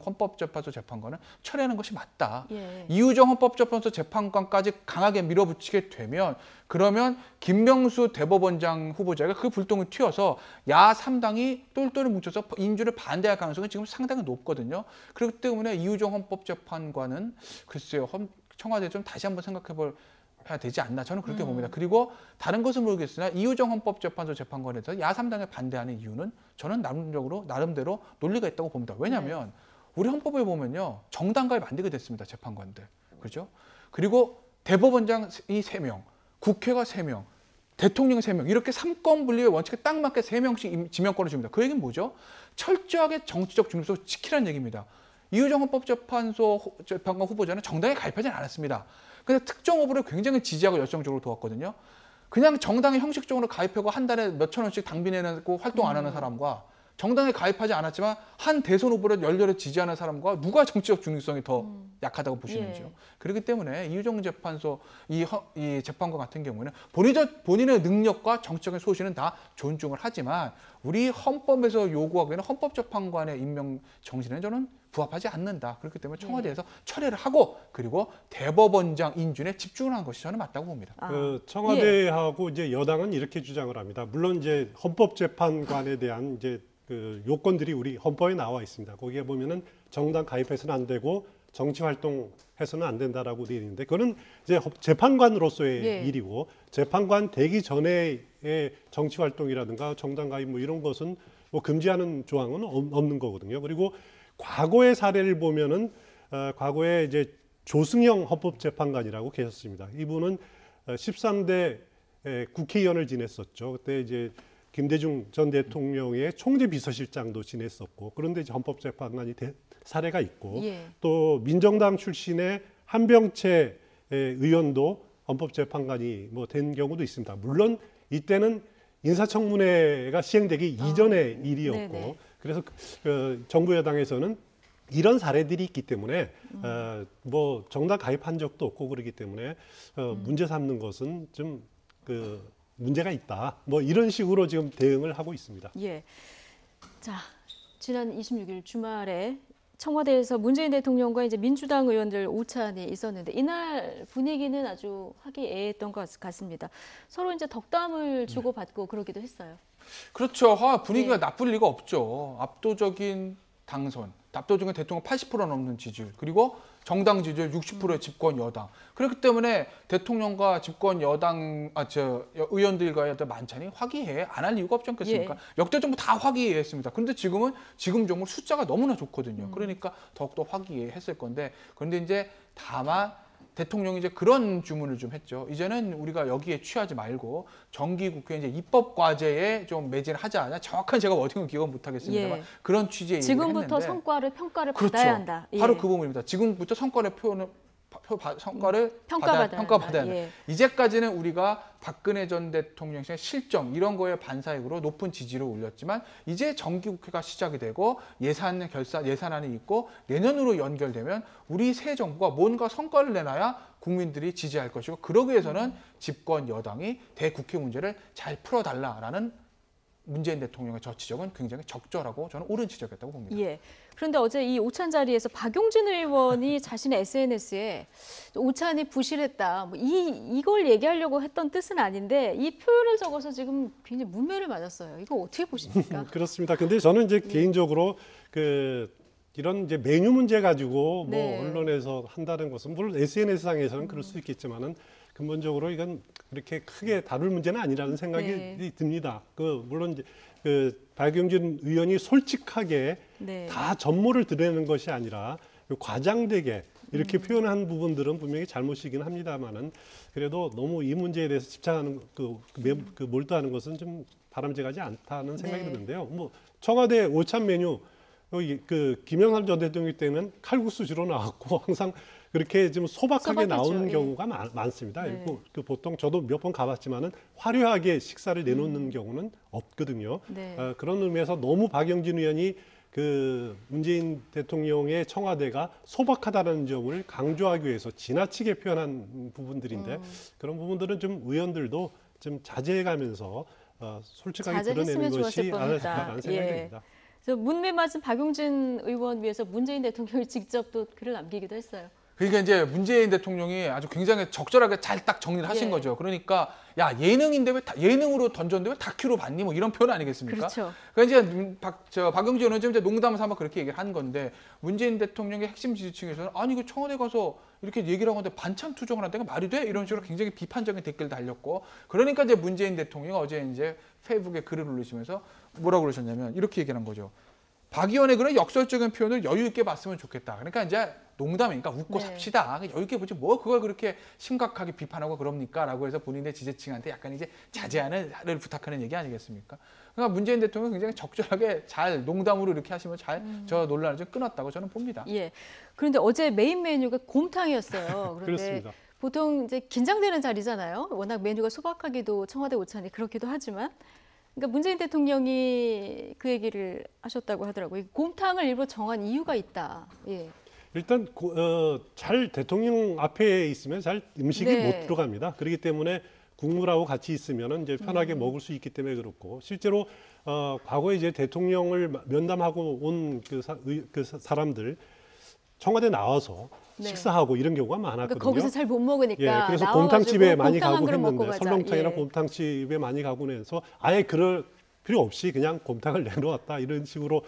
헌법재판소 재판관을 철회하는 것이 맞다. 예. 이우정 헌법재판소 재판관까지 강하게 밀어붙이게 되면, 그러면 김명수 대법원장 후보자가 그 불똥을 튀어서 야 3당이 똘똘히 뭉쳐서 인준을 반대할 가능성이 지금 상당히 높거든요. 그렇기 때문에 이우정 헌법재판관은 글쎄요, 청와대 좀 다시 한번 생각해볼 해야 되지 않나, 저는 그렇게 봅니다. 그리고 다른 것은 모르겠으나 이우정 헌법재판소 재판관에서 야3당에 반대하는 이유는 저는 나름대로 논리가 있다고 봅니다. 왜냐하면 우리 헌법에 보면요, 정당가를 만들게 됐습니다, 재판관들. 그렇죠? 그리고 대법원장이 3명, 국회가 3명, 대통령이 3명, 이렇게 3권 분리의 원칙에 딱 맞게 3명씩 지명권을 줍니다. 그 얘기는 뭐죠? 철저하게 정치적 중립성을 지키라는 얘기입니다. 이우정 헌법재판소 재판관 후보자는 정당에 가입하지 않았습니다. 근데 특정 후보를 굉장히 지지하고 열성적으로 도왔거든요. 그냥 정당에 형식적으로 가입하고 한 달에 몇천 원씩 당비 내고 활동 안 하는 사람과 정당에 가입하지 않았지만 한 대선 후보를 열렬히 지지하는 사람과 누가 정치적 중립성이 더 약하다고 보시는지요. 예. 그렇기 때문에 이우정 재판소 이 재판관 같은 경우에는 본인의 능력과 정치적인 소신은 다 존중을 하지만 우리 헌법에서 요구하고 있는 헌법재판관의 임명 정신에 저는 부합하지 않는다. 그렇기 때문에 청와대에서 철회를 하고, 그리고 대법원장 인준에 집중을 한 것이 저는 맞다고 봅니다. 청와대하고 이제 여당은 이렇게 주장을 합니다. 물론 이제 헌법재판관에 대한 이제 그 요건들이 우리 헌법에 나와 있습니다. 거기에 보면은 정당 가입해서는 안 되고 정치 활동해서는 안 된다라고 되어 있는데, 그거는 이제 재판관으로서의 일이고, 재판관 되기 전에의 정치 활동이라든가 정당 가입 뭐 이런 것은 뭐 금지하는 조항은 없는 거거든요. 그리고 과거의 사례를 보면은 과거에 이제 조승영 헌법재판관이라고 계셨습니다. 이분은 13대 국회의원을 지냈었죠. 그때 이제 김대중 전 대통령의 총재 비서실장도 지냈었고, 그런데 이제 헌법재판관이 된 사례가 있고, 또 민정당 출신의 한병채 의원도 헌법재판관이 뭐 된 경우도 있습니다. 물론 이때는 인사청문회가 시행되기 이전의 일이었고, 그래서 정부 여당에서는 이런 사례들이 있기 때문에 뭐 정당 가입한 적도 없고 그렇기 때문에 문제 삼는 것은 좀 문제가 있다. 뭐 이런 식으로 지금 대응을 하고 있습니다. 예. 자, 지난 26일 주말에 청와대에서 문재인 대통령과 이제 민주당 의원들 오찬이 있었는데, 이날 분위기는 아주 화기애애했던 것 같습니다. 서로 이제 덕담을 주고받고 그러기도 했어요. 그렇죠. 분위기가 나쁠 리가 없죠. 압도적인 당선, 압도적인 대통령 80% 넘는 지지율, 그리고 정당 지지율 60%의 집권 여당. 그렇기 때문에 대통령과 집권 여당 의원들과의 만찬이 화기애애 안 할 이유가 없지 않겠습니까? 역대 정부 다 화기애애했습니다. 그런데 지금 정부 숫자가 너무나 좋거든요. 그러니까 더욱더 화기애애했을 건데, 그런데 이제 다만 대통령이 이제 그런 주문을 좀 했죠. 이제는 우리가 여기에 취하지 말고 정기국회 이제 입법 과제에 좀 매진하자. 정확한 제가 워딩은 기억 못 하겠습니다만 그런 취지의 얘기를 했는데, 지금부터 평가를 그렇죠. 받아야 한다. 바로 그 부분입니다. 지금부터 성과를 평가받아야 한다. 이제까지는 우리가 박근혜 전 대통령 시절 실정 이런 거에 반사익으로 높은 지지를 올렸지만, 이제 정기국회가 시작이 되고 예산안이 있고 내년으로 연결되면 우리 새 정부가 뭔가 성과를 내놔야 국민들이 지지할 것이고, 그러기 위해서는 집권 여당이 대국회 문제를 잘 풀어달라라는 문재인 대통령의 저 지적은 굉장히 적절하고 저는 옳은 지적이었다고 봅니다. 예. 그런데 어제 이 오찬 자리에서 박용진 의원이 자신의 SNS에 오찬이 부실했다, 뭐 이걸 얘기하려고 했던 뜻은 아닌데 이 표현을 적어서 지금 굉장히 문매를 맞았어요. 이거 어떻게 보십니까? 그렇습니다. 근데 저는 이제 개인적으로 이런 이제 메뉴 문제 가지고 뭐 언론에서 한다는 것은, 물론 SNS상에서는 그럴 수 있겠지만은 근본적으로 이건 그렇게 크게 다룰 문제는 아니라는 생각이 듭니다. 물론 이제 박용진 의원이 솔직하게 다 전모를 드러내는 것이 아니라 과장되게 이렇게 표현한 부분들은 분명히 잘못이긴 합니다만은 그래도 너무 이 문제에 대해서 집착하는 그 몰두하는 것은 좀 바람직하지 않다는 생각이 네. 드는데요. 뭐 청와대 오찬 메뉴 여기 그 김영삼 전 대통령 때는 칼국수 주로 나왔고 항상 그렇게 좀 소박하게 소박했죠. 나오는 예. 경우가 많습니다. 네. 그리고 그 보통 저도 몇 번 가봤지만은 화려하게 식사를 내놓는 경우는 없거든요. 네. 그런 의미에서 너무 박영진 의원이 그 문재인 대통령의 청와대가 소박하다는 점을 강조하기 위해서 지나치게 표현한 부분들인데 그런 부분들은 좀 의원들도 좀 자제해가면서 솔직하게 자제했으면 드러내는 것이 좋았을 뻔했다. 않을까라는 생각이 예. 듭니다. 그래서 문매 맞은 박용진 의원 위해서 문재인 대통령이 직접 또 글을 남기기도 했어요. 그러니까 이제 문재인 대통령이 아주 굉장히 적절하게 잘 딱 정리를 하신 예. 거죠. 그러니까 야 예능인데 왜 예능으로 던졌는데 왜 다큐로 봤니? 뭐 이런 표현 아니겠습니까? 그렇죠. 그러니까 이제 박영진 의원은 이제 농담 삼아 그렇게 얘기를 한 건데 문재인 대통령의 핵심 지지층에서는 아니 그 청와대 가서 이렇게 얘기를 하고 있는데 반찬 투정을 한다는 게 말이 돼? 이런 식으로 굉장히 비판적인 댓글 달렸고 그러니까 이제 문재인 대통령이 어제 이제 페이북에 글을 올리시면서 뭐라고 그러셨냐면 이렇게 얘기를 한 거죠. 박 의원의 그런 역설적인 표현을 여유 있게 봤으면 좋겠다. 그러니까 이제 농담이니까 웃고 네. 삽시다. 여유 있게 보지 뭐 그걸 그렇게 심각하게 비판하고 그럽니까?라고 해서 본인의 지지층한테 약간 이제 자제하는 부탁하는 얘기 아니겠습니까? 그러니까 문재인 대통령 굉장히 적절하게 잘 농담으로 이렇게 하시면 잘 저 논란을 좀 끊었다고 저는 봅니다. 예. 그런데 어제 메인 메뉴가 곰탕이었어요. 그런데 그렇습니다. 보통 이제 긴장되는 자리잖아요. 워낙 메뉴가 소박하기도 청와대 오찬이 그렇기도 하지만, 그러니까 문재인 대통령이 그 얘기를 하셨다고 하더라고요. 곰탕을 일부러 정한 이유가 있다. 예. 일단 잘 대통령 앞에 있으면 잘 음식이 네. 못 들어갑니다. 그렇기 때문에 국물하고 같이 있으면 이제 편하게 먹을 수 있기 때문에 그렇고 실제로 과거에 이제 대통령을 면담하고 온 그 사람들 청와대 나와서 네. 식사하고 이런 경우가 많았거든요. 그러니까 거기서 잘 못 먹으니까 예, 그래서 나와가지고 곰탕집에 많이 곰탕 한 가고 그릇 먹고 했는데 가자. 설렁탕이나 예. 곰탕집에 많이 가고 해서 아예 그럴 필요 없이 그냥 곰탕을 내놓았다 이런 식으로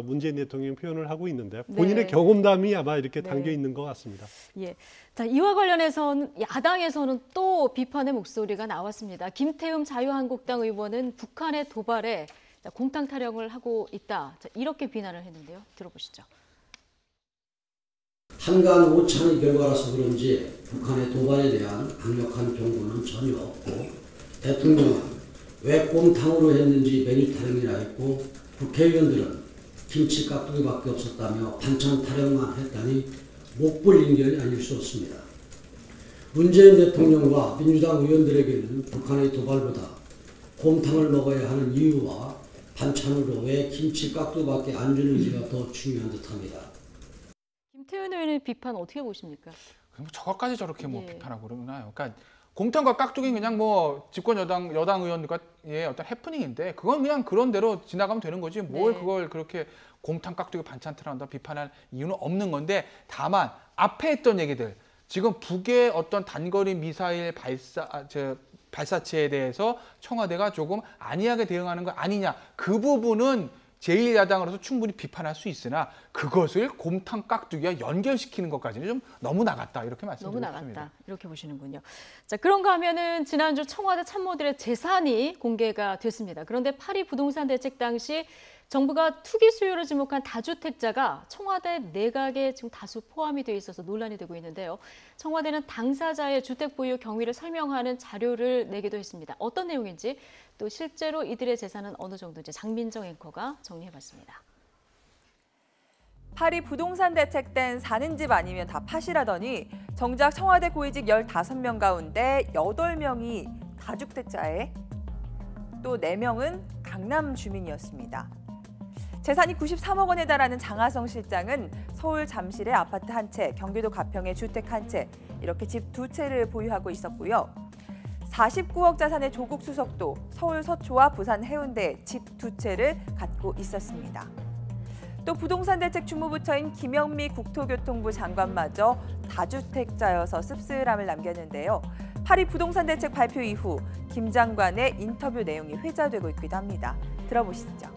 문재인 대통령이 표현을 하고 있는데 본인의 네. 경험담이 아마 이렇게 네. 담겨 있는 것 같습니다. 예. 자, 이와 관련해서는 야당에서는 또 비판의 목소리가 나왔습니다. 김태흠 자유한국당 의원은 북한의 도발에 곰탕 타령을 하고 있다. 자, 이렇게 비난을 했는데요. 들어보시죠. 한간 오찬의 결과라서 그런지 북한의 도발에 대한 강력한 경고는 전혀 없고 대통령은 왜 곰탕으로 했는지 메뉴 타령이라 했고 국회의원들은 김치 깍두기밖에 없었다며 반찬 타령만 했다니 목볼 인견이 아닐 수 없습니다. 문재인 대통령과 민주당 의원들에게는 북한의 도발보다 곰탕을 먹어야 하는 이유와 반찬으로 왜 김치 깍두기밖에 안 주는지가 더 중요한 듯합니다. 김태흠 의원의 비판 어떻게 보십니까? 그럼 저것까지 저렇게 뭐 예. 비판하고 그러나요? 그러니까 곰탕과 깍두기는 그냥 뭐 집권 여당 의원들과의 어떤 해프닝인데 그건 그냥 그런 대로 지나가면 되는 거지 뭘 네. 그걸 그렇게 곰탕 깍두기 반찬 틀어한다 비판할 이유는 없는 건데 다만 앞에 했던 얘기들 지금 북의 어떤 단거리 미사일 발사체에 대해서 청와대가 조금 안이하게 대응하는 거 아니냐 그 부분은 제1야당으로서 충분히 비판할 수 있으나 그것을 곰탕 깍두기와 연결시키는 것까지는 좀 너무 나갔다 이렇게 너무 말씀드리고 나갔다. 싶습니다. 이렇게 보시는군요. 자, 그런가 하면은 지난주 청와대 참모들의 재산이 공개가 됐습니다. 그런데 파리 부동산 대책 당시 정부가 투기 수요를 지목한 다주택자가 청와대 내각에 지금 다수 포함이 돼 있어서 논란이 되고 있는데요. 청와대는 당사자의 주택 보유 경위를 설명하는 자료를 내기도 했습니다. 어떤 내용인지 또 실제로 이들의 재산은 어느 정도인지 장민정 앵커가 정리해봤습니다. 파리 부동산 대책 땐 사는 집 아니면 다 팥이라더니 정작 청와대 고위직 15명 가운데 8명이 다주택자에 또 4명은 강남 주민이었습니다. 재산이 93억 원에 달하는 장하성 실장은 서울 잠실의 아파트 한 채, 경기도 가평의 주택 한 채, 이렇게 집 2채를 보유하고 있었고요. 49억 자산의 조국 수석도 서울 서초와 부산 해운대에 집 2채를 갖고 있었습니다. 또 부동산 대책 주무부처인 김영미 국토교통부 장관마저 다주택자여서 씁쓸함을 남겼는데요. 파리 부동산 대책 발표 이후 김 장관의 인터뷰 내용이 회자되고 있기도 합니다. 들어보시죠.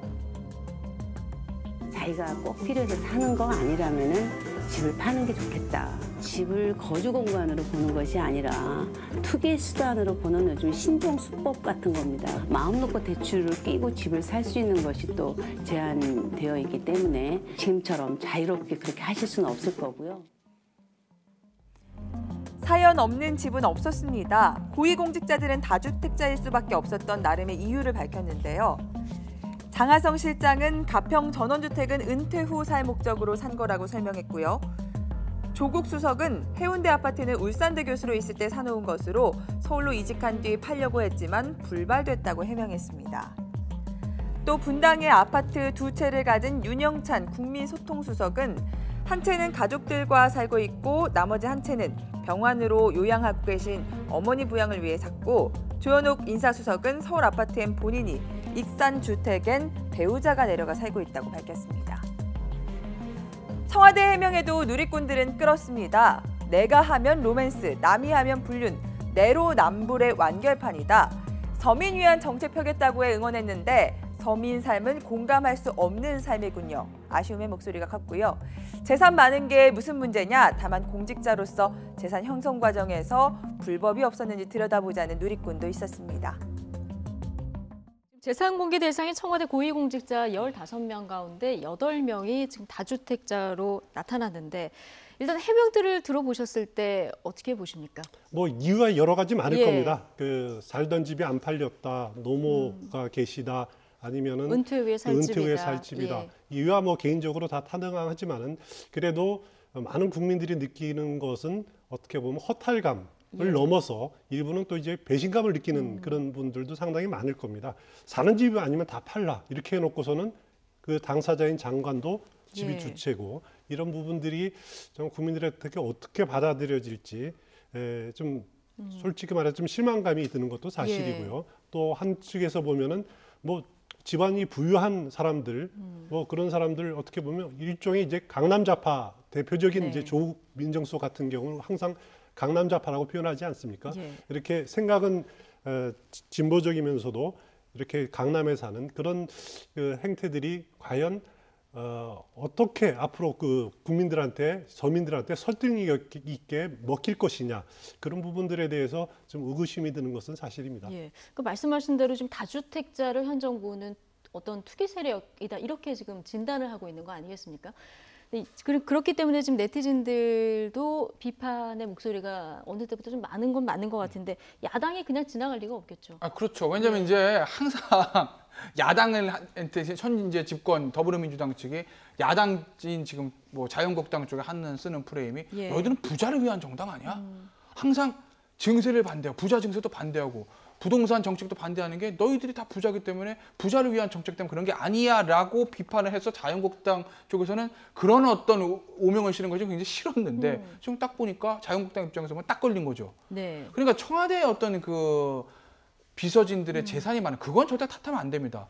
자기가 꼭 필요해서 사는 거 아니라면은 집을 파는 게 좋겠다. 집을 거주 공간으로 보는 것이 아니라 투기 수단으로 보는 요즘 신종 수법 같은 겁니다. 마음 놓고 대출을 끼고 집을 살 수 있는 것이 또 제한되어 있기 때문에 지금처럼 자유롭게 그렇게 하실 수는 없을 거고요. 사연 없는 집은 없었습니다. 고위공직자들은 다주택자일 수밖에 없었던 나름의 이유를 밝혔는데요. 장하성 실장은 가평 전원주택은 은퇴 후 살 목적으로 산 거라고 설명했고요. 조국 수석은 해운대 아파트는 울산대 교수로 있을 때 사놓은 것으로 서울로 이직한 뒤 팔려고 했지만 불발됐다고 해명했습니다. 또 분당에 아파트 2채를 가진 윤영찬 국민소통수석은 한 채는 가족들과 살고 있고 나머지 한 채는 병환으로 요양하고 계신 어머니 부양을 위해 샀고, 조현옥 인사수석은 서울 아파트엔 본인이, 익산 주택엔 배우자가 내려가 살고 있다고 밝혔습니다. 청와대 해명에도 누리꾼들은 끌었습니다. 내가 하면 로맨스, 남이 하면 불륜, 내로남불의 완결판이다. 서민 위한 정책 펴겠다고 해 응원했는데 서민 삶은 공감할 수 없는 삶이군요. 아쉬움의 목소리가 컸고요. 재산 많은 게 무슨 문제냐? 다만 공직자로서 재산 형성 과정에서 불법이 없었는지 들여다보자는 누리꾼도 있었습니다. 재산 공개 대상인 청와대 고위공직자 15명 가운데 8명이 지금 다주택자로 나타났는데, 일단 해명들을 들어보셨을 때 어떻게 보십니까? 뭐 이유가 여러 가지 많을 예. 겁니다. 그 살던 집이 안 팔렸다, 노모가 계시다, 아니면은 은퇴 후에 살 집이다. 은퇴 후에 살 집이다. 예. 이유야 뭐 개인적으로 다 타당하지만은 그래도 많은 국민들이 느끼는 것은 어떻게 보면 허탈감을 넘어서 일부는 또 이제 배신감을 느끼는 그런 분들도 상당히 많을 겁니다. 사는 집이 아니면 다 팔라 이렇게 해놓고서는 그 당사자인 장관도 집이 예. 주체고, 이런 부분들이 좀 국민들에게 어떻게 받아들여질지 좀 솔직히 말해서 좀 실망감이 드는 것도 사실이고요. 또 한측에서 보면은 뭐 집안이 부유한 사람들, 뭐 그런 사람들 어떻게 보면 일종의 이제 강남좌파 대표적인 네. 이제 조국 민정수석 같은 경우는 항상 강남좌파라고 표현하지 않습니까? 예. 이렇게 생각은 진보적이면서도 이렇게 강남에 사는 그런 그 행태들이 과연 어떻게 앞으로 그 국민들한테, 서민들한테 설득력 있게 먹힐 것이냐, 그런 부분들에 대해서 좀 의구심이 드는 것은 사실입니다. 예. 그 말씀하신 대로 지금 다주택자를 현 정부는 어떤 투기 세력이다 이렇게 지금 진단을 하고 있는 거 아니겠습니까? 그렇기 때문에 지금 네티즌들도 비판의 목소리가 어느 때부터 좀 많은 건 맞는 것 같은데, 야당이 그냥 지나갈 리가 없겠죠. 아, 그렇죠. 왜냐하면 이제 항상 야당한테 현 이제 집권 더불어민주당 측이 야당인 지금 뭐 자유한국당 쪽에 쓰는 프레임이 예. 너희들은 부자를 위한 정당 아니야? 항상 증세를 반대하고, 부자 증세도 반대하고, 부동산 정책도 반대하는 게 너희들이 다 부자기 때문에 부자를 위한 정책 때문에 그런 게 아니야라고 비판을 해서 자유한국당 쪽에서는 그런 어떤 오명을 실은 것이 굉장히 싫었는데 지금 딱 보니까 자유한국당 입장에서 보면 딱 걸린 거죠. 네. 그러니까 청와대의 어떤 그 비서진들의 재산이 많은, 그건 절대 탓하면 안 됩니다.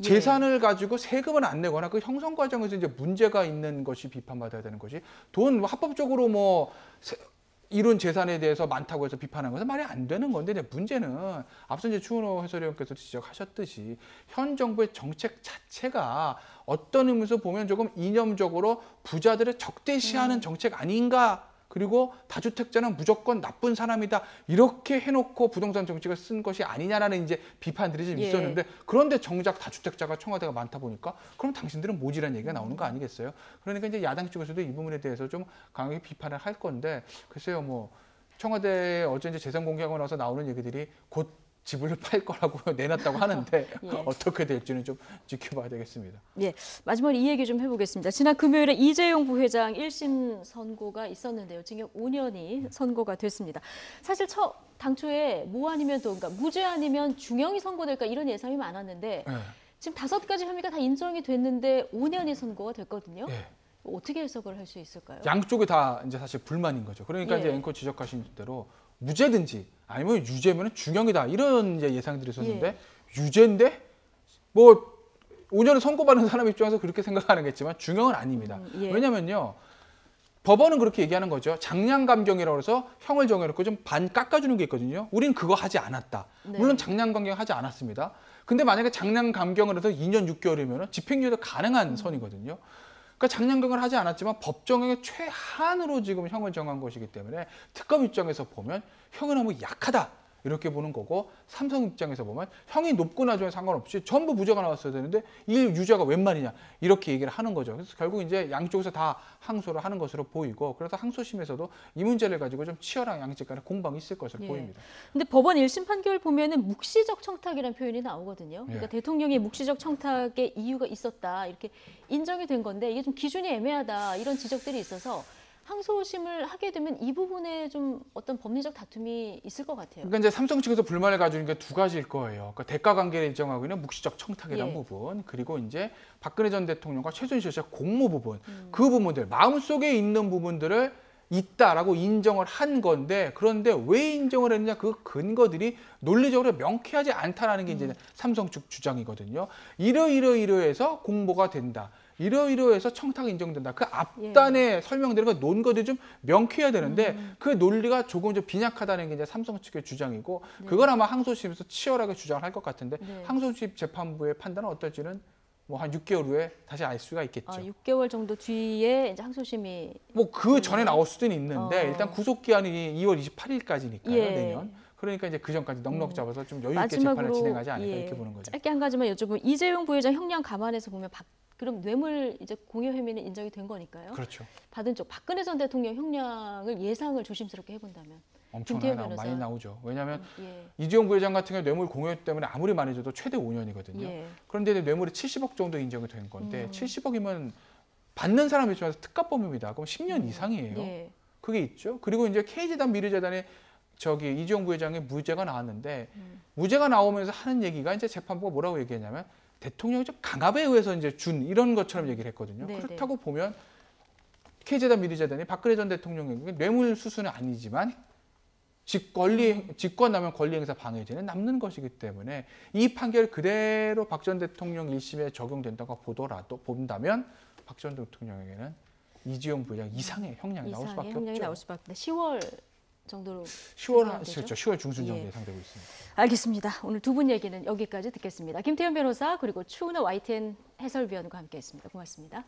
재산을 가지고 세금을 안 내거나 그 형성 과정에서 이제 문제가 있는 것이 비판받아야 되는 것이, 돈 합법적으로 뭐 이룬 재산에 대해서 많다고 해서 비판하는 것은 말이 안 되는 건데, 이제 문제는 앞서 이제 추은호 해설위원께서 지적하셨듯이 현 정부의 정책 자체가 어떤 의미에서 보면 조금 이념적으로 부자들을 적대시하는 정책 아닌가, 그리고 다주택자는 무조건 나쁜 사람이다 이렇게 해놓고 부동산 정책을 쓴 것이 아니냐라는 이제 비판들이 좀 있었는데, 그런데 정작 다주택자가 청와대가 많다 보니까 그럼 당신들은 뭐지라는 얘기가 나오는 거 아니겠어요? 그러니까 이제 야당 쪽에서도 이 부분에 대해서 좀 강하게 비판을 할 건데, 글쎄요, 뭐 청와대 어제 이제 재산 공개하고 나서 나오는 얘기들이 곧 집을 팔 거라고 내놨다고 하는데 예. 어떻게 될지는 좀 지켜봐야 되겠습니다. 예, 마지막으로 이 얘기 좀 해보겠습니다. 지난 금요일에 이재용 부회장 1심 선고가 있었는데요. 징역 5년이 선고가 됐습니다. 사실 당초에 무 아니면 도, 그러니까 무죄 아니면 중형이 선고될까 이런 예상이 많았는데 네. 지금 5가지 혐의가 다 인정이 됐는데 5년이 선고가 됐거든요. 예. 어떻게 해석을 할 수 있을까요? 양쪽이 다 이제 사실 불만인 거죠. 그러니까 예. 이제 앵커 지적하신 대로 무죄든지 아니면 유죄면 중형이다 이런 이제 예상들이 있었는데, 유죄인데 뭐 5년을 선고받는 사람 입장에서 그렇게 생각하는겠지만 중형은 아닙니다. 예. 왜냐면요, 법원은 그렇게 얘기하는 거죠. 장량감경이라고 해서 형을 정해놓고 좀 반 깎아주는 게 있거든요. 우린 그거 하지 않았다. 네. 물론 장량감경 하지 않았습니다. 근데 만약에 장량감경을 해서 2년 6개월이면 집행유예도 가능한 선이거든요. 그러니까 장량감경을 하지 않았지만 법정형의 최한으로 지금 형을 정한 것이기 때문에 특검 입장에서 보면 형은 너무 약하다. 이렇게 보는 거고 삼성 입장에서 보면 형이 높고 낮으면 상관없이 전부 무죄가 나왔어야 되는데 이 유죄가 웬 말이냐 이렇게 얘기를 하는 거죠. 그래서 결국 이제 양쪽에서 다 항소를 하는 것으로 보이고 그래서 항소심에서도 이 문제를 가지고 좀 치열한 양측 간의 공방이 있을 것으로 보입니다. 근데 법원 1심 판결 보면은 묵시적 청탁이라는 표현이 나오거든요. 그러니까 대통령이 묵시적 청탁의 이유가 있었다 이렇게 인정이 된 건데 이게 좀 기준이 애매하다 이런 지적들이 있어서 항소심을 하게 되면 이 부분에 좀 어떤 법리적 다툼이 있을 것 같아요. 그러니까 이제 삼성 측에서 불만을 가지는 게 두 가지일 거예요. 그러니까 대가 관계를 인정하고 있는 묵시적 청탁이라는 부분, 그리고 이제 박근혜 전 대통령과 최순실 씨의 공모 부분, 그 부분들 마음속에 있는 부분들을 있다라고 인정을 한 건데 그런데 왜 인정을 했느냐 그 근거들이 논리적으로 명쾌하지 않다라는 게 이제 삼성 측 주장이거든요. 이러이러해서 공모가 된다. 이러이러해서 청탁이 인정된다. 그 앞단에 설명드린 그 논거들이 좀 명쾌해야 되는데 그 논리가 조금 좀 빈약하다는 게 이제 삼성 측의 주장이고 그걸 아마 항소심에서 치열하게 주장을 할 것 같은데 항소심 재판부의 판단은 어떨지는 뭐 한 6개월 후에 다시 알 수가 있겠죠. 6개월 정도 뒤에 이제 항소심이 뭐 그 전에 나올 수도 있는데 일단 구속 기한이 2월 28일까지니까요. 내년. 그러니까 이제 그 전까지 넉넉 잡아서 좀 여유 있게 재판을 진행하지 않을까 이렇게 보는 거죠. 짧게 한 가지만 여쭤보면 이재용 부회장 형량 감안해서 보면 그럼 뇌물 이제 공여 혐의는 인정이 된 거니까요. 그렇죠. 받은 쪽 박근혜 전 대통령 형량을 예상을 조심스럽게 해본다면 엄청나게 많이 나오죠. 왜냐하면 이재용 부회장 같은 경우 뇌물 공여 때문에 아무리 많이 줘도 최대 5년이거든요. 그런데 뇌물이 70억 정도 인정이 된 건데 70억이면 받는 사람 입장에서 특가범입니다. 그럼 10년 이상이에요. 그게 있죠. 그리고 이제 K재단 미르재단에 이재용 부회장의 무죄가 나왔는데 무죄가 나오면서 하는 얘기가 이제 재판부가 뭐라고 얘기했냐면 대통령이 좀 강압에 의해서 이제 준 이런 것처럼 얘기를 했거든요. 그렇다고 보면 K재단 미르재단이 박근혜 전 대통령에게 뇌물 수수는 아니지만 직권남용 권리행사 방해죄는 남는 것이기 때문에 이 판결 그대로 박 전 대통령 1심에 적용된다고 본다면 박 전 대통령에게는 이재용 부회장 이상의 형량이 나올 수밖에 없죠. 형량이 나올 수밖에 없는데 10월 정도로 10월 중순 정도 예상되고 있습니다. 알겠습니다. 오늘 두 분 얘기는 여기까지 듣겠습니다. 김태현 변호사 그리고 추은호 YTN 해설위원과 함께했습니다. 고맙습니다.